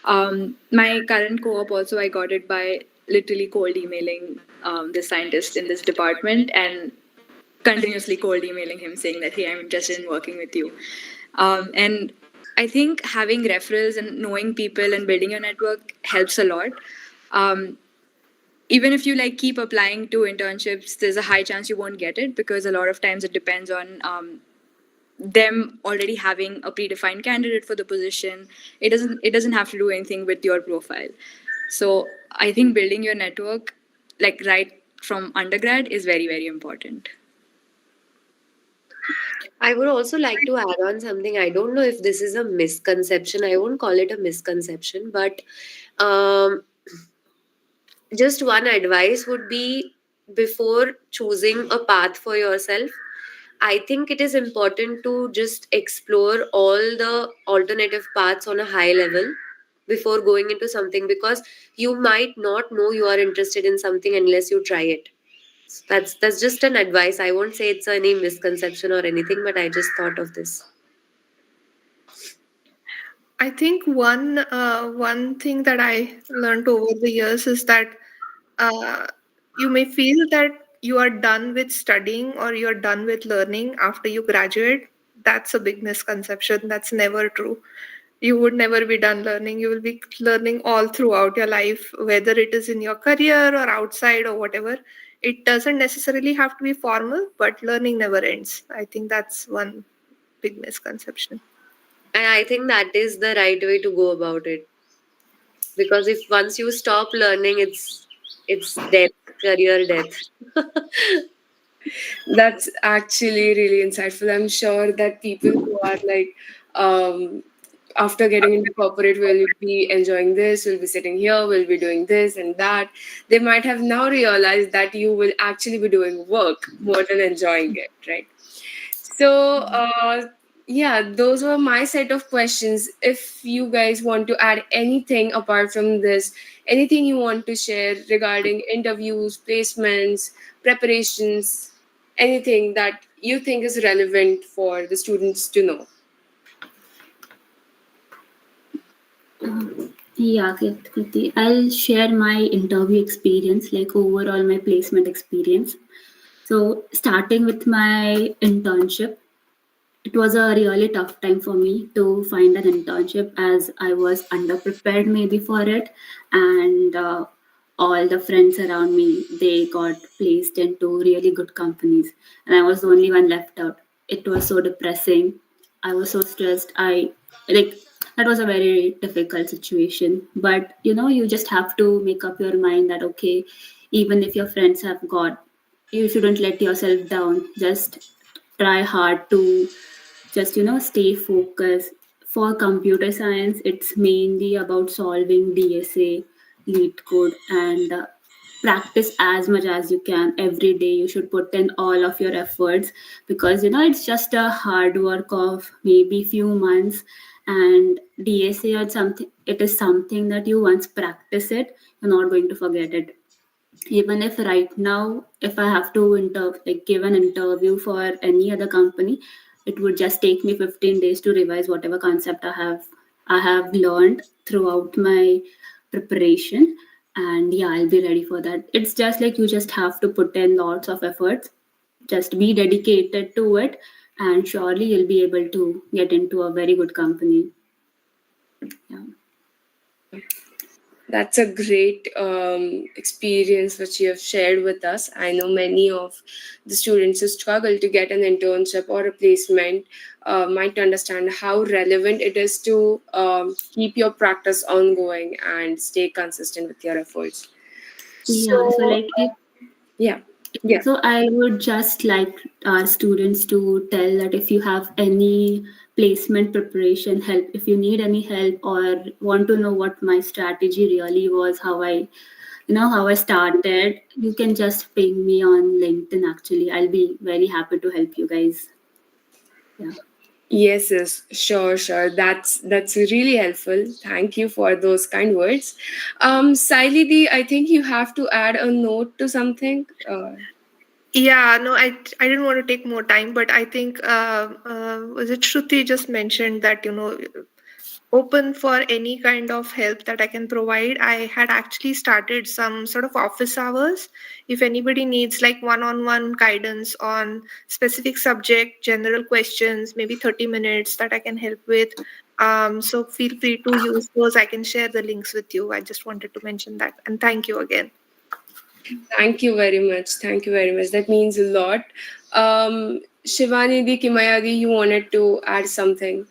[SPEAKER 1] My current co-op also, I got it by literally cold emailing the scientist in this department and continuously cold emailing him saying that, hey, I'm interested in working with you. And I think having referrals and knowing people and building your network helps a lot. Even if you like keep applying to internships, there's a high chance you won't get it because a lot of times it depends on them already having a predefined candidate for the position. It doesn't have to do anything with your profile. So I think building your network like right from undergrad is very, very important.
[SPEAKER 8] I would also like to add on something. I don't know if this is a misconception. I won't call it a misconception, but um, just one advice would be, before choosing a path for yourself, I think it is important to just explore all the alternative paths on a high level before going into something, because you might not know you are interested in something unless you try it. That's just an advice. I won't say it's any misconception or anything, but I just thought of this.
[SPEAKER 4] I think one thing that I learned over the years is that you may feel that you are done with studying or you're done with learning after you graduate. That's a big misconception. That's never true. You would never be done learning. You will be learning all throughout your life, whether it is in your career or outside or whatever. It doesn't necessarily have to be formal, but learning never ends. I think that's one big misconception.
[SPEAKER 8] And I think that is the right way to go about it. Because if once you stop learning, it's death, career death.
[SPEAKER 6] That's actually really insightful. I'm sure that people who are like, after getting into corporate, will be enjoying this, will be sitting here, will be doing this and that. They might have now realized that you will actually be doing work more than enjoying it, right? So, yeah, those were my set of questions. If you guys want to add anything apart from this, anything you want to share regarding interviews, placements, preparations, anything that you think is relevant for the students to know.
[SPEAKER 7] Yeah, Kriti. I'll share my interview experience, like overall my placement experience. So, starting with my internship, it was a really tough time for me to find an internship as I was underprepared maybe for it, and all the friends around me, they got placed into really good companies, and I was the only one left out. It was so depressing. I was so stressed. I like that was a very difficult situation. But you just have to make up your mind that okay, even if your friends have got, you shouldn't let yourself down. Just try hard to just stay focused. For computer science, it's mainly about solving DSA, lead code, and practice as much as you can every day. You should put in all of your efforts, because it's just a hard work of maybe few months. And DSA or something, it is something that you once practice it, you're not going to forget it. Even if right now, if I have to give an interview for any other company, it would just take me 15 days to revise whatever concept I have learned throughout my preparation. And yeah, I'll be ready for that. It's just like you just have to put in lots of efforts, just be dedicated to it, and surely you'll be able to get into a very good company. Yeah.
[SPEAKER 6] That's a great experience which you have shared with us. I know many of the students who struggle to get an internship or a placement might understand how relevant it is to keep your practice ongoing and stay consistent with your efforts.
[SPEAKER 7] Yeah, so
[SPEAKER 6] So,
[SPEAKER 7] like if
[SPEAKER 6] yeah. Yeah.
[SPEAKER 7] So I would just like our students to tell that if you have any placement preparation help, if you need any help or want to know what my strategy really was, how I how I started, you can just ping me on LinkedIn. Actually, I'll be very happy to help you guys. Yeah.
[SPEAKER 6] Yes, sure. That's really helpful. Thank you for those kind words. Sayali Di, I think you have to add a note to something.
[SPEAKER 4] Yeah, no, I didn't want to take more time, but I think was it Shruti just mentioned that open for any kind of help that I can provide. I had actually started some sort of office hours. If anybody needs like one-on-one guidance on specific subject, general questions, maybe 30 minutes that I can help with. So feel free to use those. I can share the links with you. I just wanted to mention that. And thank you again.
[SPEAKER 6] Thank you very much. Thank you very much. That means a lot. Shivani Di, Kimaya Di, you wanted to add something.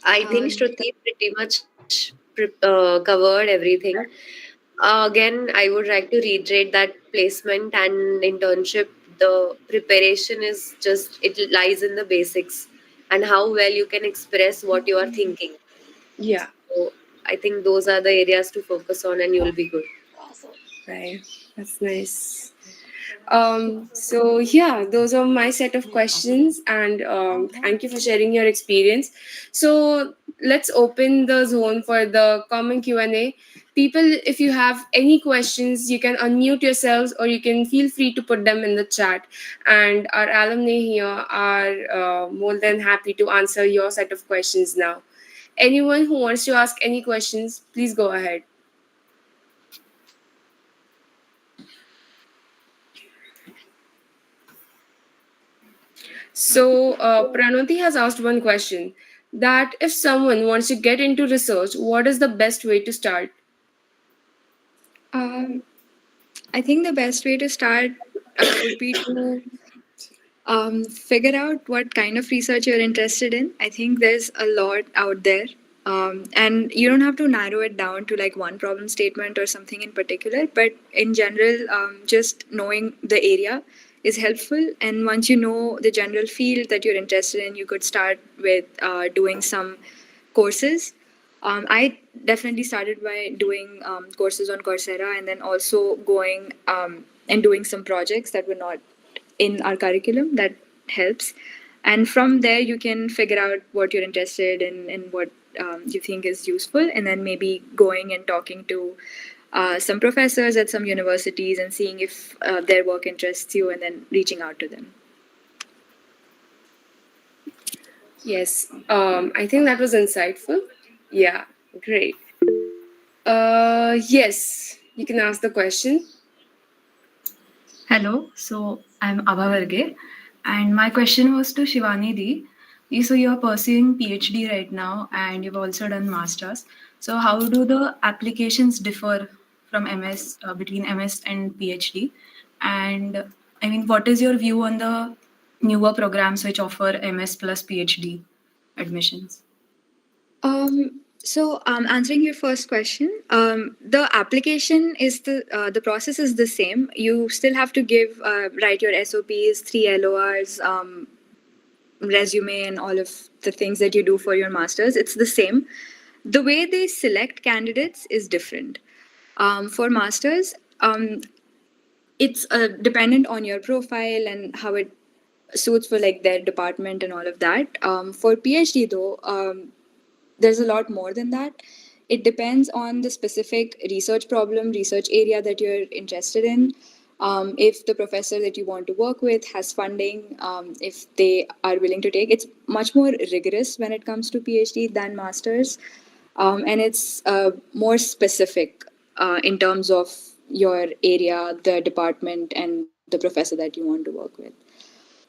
[SPEAKER 8] I think Shruti pretty much covered everything. Again, I would like to reiterate that placement and internship, the preparation is just, it lies in the basics and how well you can express what you are thinking.
[SPEAKER 6] Yeah,
[SPEAKER 8] So I think those are the areas to focus on and you'll be good.
[SPEAKER 6] right. That's nice. So yeah, those are my set of questions, and thank you for sharing your experience. So let's open the zone for the common Q&A. People, if you have any questions, you can unmute yourselves or you can feel free to put them in the chat. And our alumni here are more than happy to answer your set of questions now. Anyone who wants to ask any questions, please go ahead. So, Pranoti has asked one question, that if someone wants to get into research, what is the best way to start?
[SPEAKER 1] Um, I think the best way to start would be to figure out what kind of research you're interested in. I think there's a lot out there. And you don't have to narrow it down to like one problem statement or something in particular, but in general, just knowing the area is helpful. And once you know the general field that you're interested in, you could start with doing some courses. I definitely started by doing courses on Coursera and then also going and doing some projects that were not in our curriculum. That helps. And from there, you can figure out what you're interested in and what you think is useful, and then maybe going and talking to some professors at some universities and seeing if their work interests you, and then reaching out to them.
[SPEAKER 6] Yes, I think that was insightful. Yeah, great. Yes, you can ask the question.
[SPEAKER 9] Hello, so I'm Abha Varge, and my question was to Shivani Di. So you're pursuing PhD right now, and you've also done masters. So how do the applications differ from MS between MS and PhD? And I mean, what is your view on the newer programs which offer MS plus PhD admissions?
[SPEAKER 1] Answering your first question, the application is the process is the same. You still have to write your SOPs, 3 LORs, resume, and all of the things that you do for your masters. It's the same. The way they select candidates is different. For masters, it's dependent on your profile and how it suits for like their department and all of that. For PhD though, there's a lot more than that. It depends on the specific research problem, research area that you're interested in. If the professor that you want to work with has funding, if they are willing to take, it's much more rigorous when it comes to PhD than masters, and it's more specific in terms of your area, the department, and the professor that you want to work with.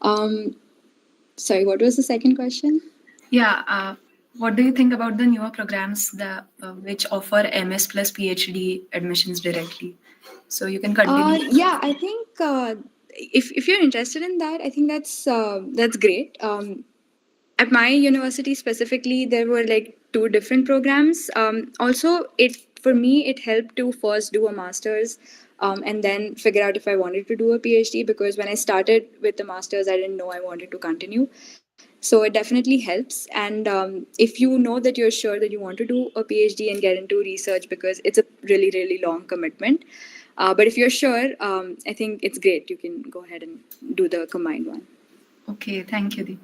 [SPEAKER 1] Um, Sorry, what was the second question?
[SPEAKER 9] Yeah. What do you think about the newer programs that which offer MS plus PhD admissions directly? So you can continue.
[SPEAKER 1] Yeah, I think if you're interested in that, I think that's great. At my university specifically, there were like two different programs. Also, it for me it helped to first do a master's, and then figure out if I wanted to do a PhD, because when I started with the master's, I didn't know I wanted to continue. So it definitely helps. And if you know that you're sure that you want to do a PhD and get into research, because it's a really, really long commitment. But if you're sure, I think it's great. You can go ahead and do the combined one.
[SPEAKER 9] Okay, thank you, Di.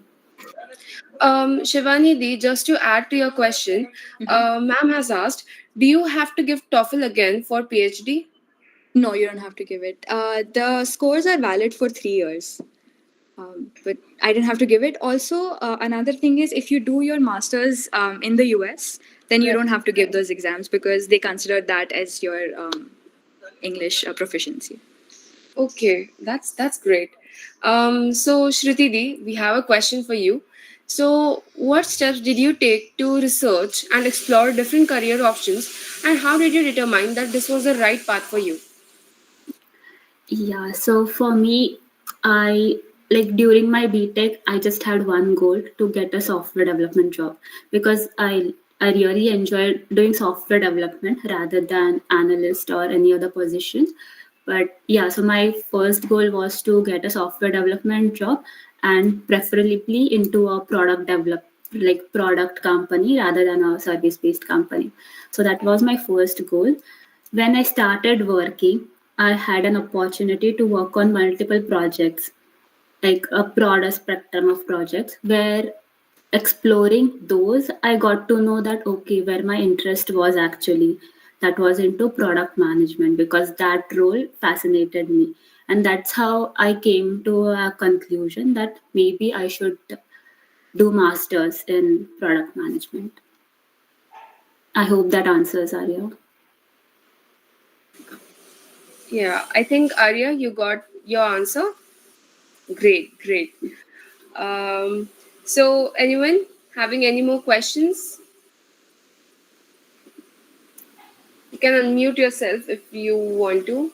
[SPEAKER 6] Shivani Di, just to add to your question, ma'am has asked, do you have to give TOEFL again for PhD?
[SPEAKER 1] No, you don't have to give it. The scores are valid for 3 years. But I didn't have to give it. Also, another thing is if you do your master's in the US, then you don't have to give those exams because they consider that as your English proficiency.
[SPEAKER 6] Okay, that's great. So Shruti Di, we have a question for you. So, what steps did you take to research and explore different career options, and how did you determine that this was the right path for you?
[SPEAKER 7] Yeah, so for me, I like during my BTech, I just had one goal to get a software development job because I really enjoyed doing software development rather than analyst or any other position. But yeah, so my first goal was to get a software development job and preferably into a product company rather than a service based company. So that was my first goal. When I started working, I had an opportunity to work on multiple projects, like a broader spectrum of projects, where exploring those, I got to know that, okay, where my interest was actually, that was into product management because that role fascinated me. And that's how I came to a conclusion that maybe I should do masters in product management. I hope that answers Arya.
[SPEAKER 6] Yeah, I think Arya, you got your answer. Great, great. So anyone having any more questions? You can unmute yourself if you want to.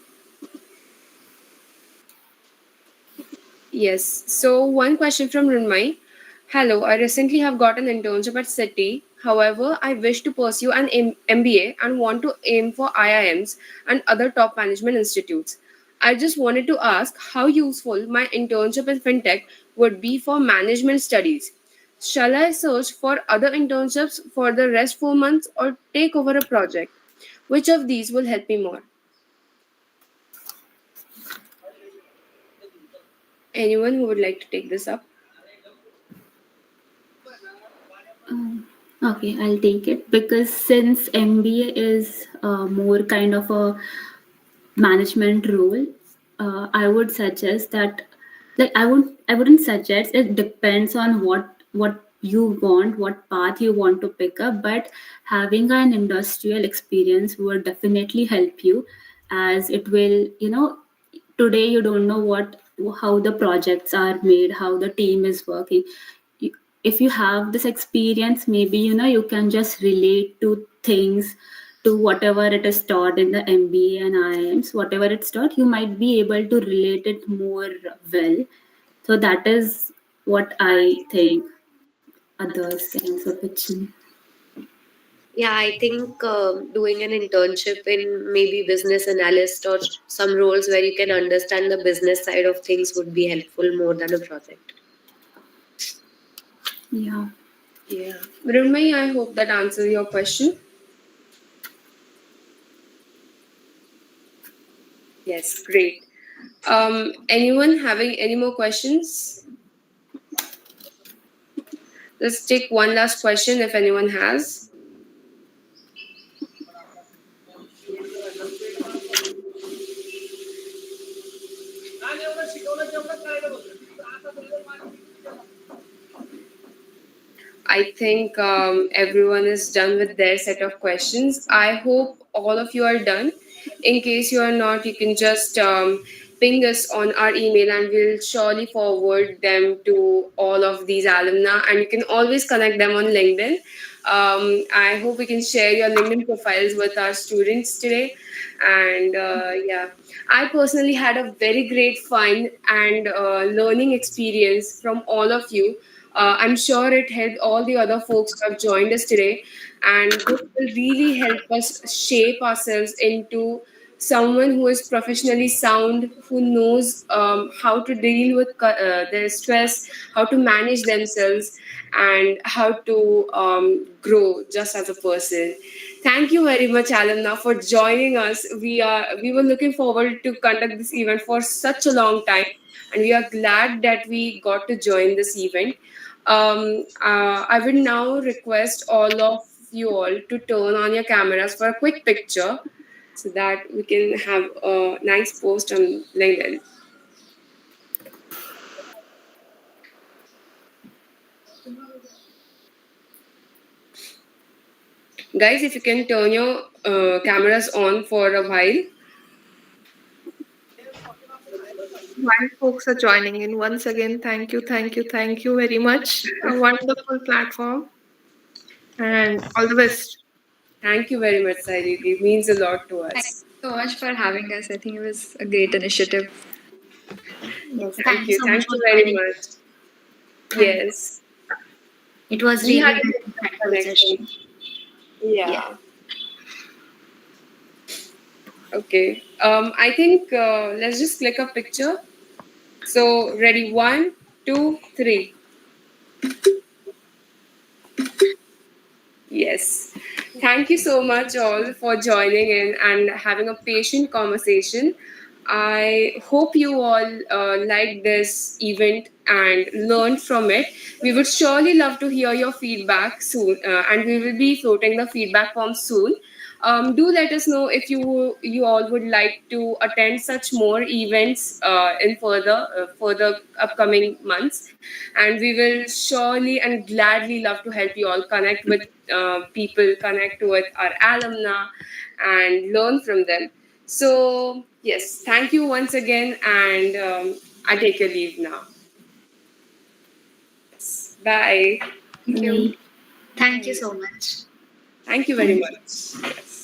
[SPEAKER 6] Yes. So one question from Runmai. Hello, I recently have got an internship at City. However, I wish to pursue an MBA and want to aim for IIMs and other top management institutes. I just wanted to ask how useful my internship in fintech would be for management studies. Shall I search for other internships for the rest 4 months or take over a project? Which of these will help me more? Anyone who would like to take this up?
[SPEAKER 7] Okay, I'll take it because since MBA is more kind of a management role, I would suggest that, like, I wouldn't suggest, it depends on what you want, what path you want to pick up, but having an industrial experience would definitely help you, as it will, today you don't know how the projects are made, how the team is working. You- if you have this experience, maybe you can just relate to things, to whatever it is taught in the MBA and IIMs, whatever it's taught, you might be able to relate it more well. So that is what I think. Others can also pitch in.
[SPEAKER 8] Yeah, I think doing an internship in maybe business analyst or some roles where you can understand the business side of things would be helpful more than a project.
[SPEAKER 7] Yeah.
[SPEAKER 6] Yeah. Mrunmay, I hope that answers your question. Yes, great. Anyone having any more questions? Let's take one last question if anyone has. I think everyone is done with their set of questions. I hope all of you are done. In case you are not, you can just ping us on our email and we'll surely forward them to all of these alumni. And you can always connect them on LinkedIn. I hope we can share your LinkedIn profiles with our students today. And yeah, I personally had a very great fun and learning experience from all of you. I'm sure it helped all the other folks who have joined us today, and this will really help us shape ourselves into someone who is professionally sound, who knows how to deal with their stress, how to manage themselves, and how to grow just as a person. Thank you very much, Alumna, for joining us. We were looking forward to conduct this event for such a long time, and we are glad that we got to join this event. I will now request all of you all to turn on your cameras for a quick picture so that we can have a nice post on LinkedIn. Guys, if you can turn your cameras on for a while.
[SPEAKER 4] While folks are joining in, once again, thank you very much. A wonderful platform, and all the best.
[SPEAKER 6] Thank you very much, Sayali. It means a lot to
[SPEAKER 1] Thank
[SPEAKER 6] us.
[SPEAKER 1] you so much for having us. I think it was a great initiative.
[SPEAKER 5] Yes,
[SPEAKER 6] Thank you.
[SPEAKER 5] so
[SPEAKER 6] Thank
[SPEAKER 5] much for
[SPEAKER 6] you very
[SPEAKER 5] joining.
[SPEAKER 6] much.
[SPEAKER 5] Thank-
[SPEAKER 6] Yes.
[SPEAKER 5] It was
[SPEAKER 6] We
[SPEAKER 5] really
[SPEAKER 6] had a
[SPEAKER 5] an
[SPEAKER 6] good
[SPEAKER 5] insightful
[SPEAKER 6] connection.
[SPEAKER 5] session.
[SPEAKER 6] Yeah. Okay. I think let's just click a picture. So ready, 1, 2, 3. Yes. Thank you so much all for joining in and having a patient conversation. I hope you all liked this event and learned from it. We would surely love to hear your feedback soon, and we will be floating the feedback form soon. Do let us know if you all would like to attend such more events in further upcoming months, and we will surely and gladly love to help you all connect with people, connect with our alumni, and learn from them. So yes, thank you once again, and I take your leave now. Bye.
[SPEAKER 1] Thank you.
[SPEAKER 5] Thank you so much.
[SPEAKER 6] Thank you very much. Yes.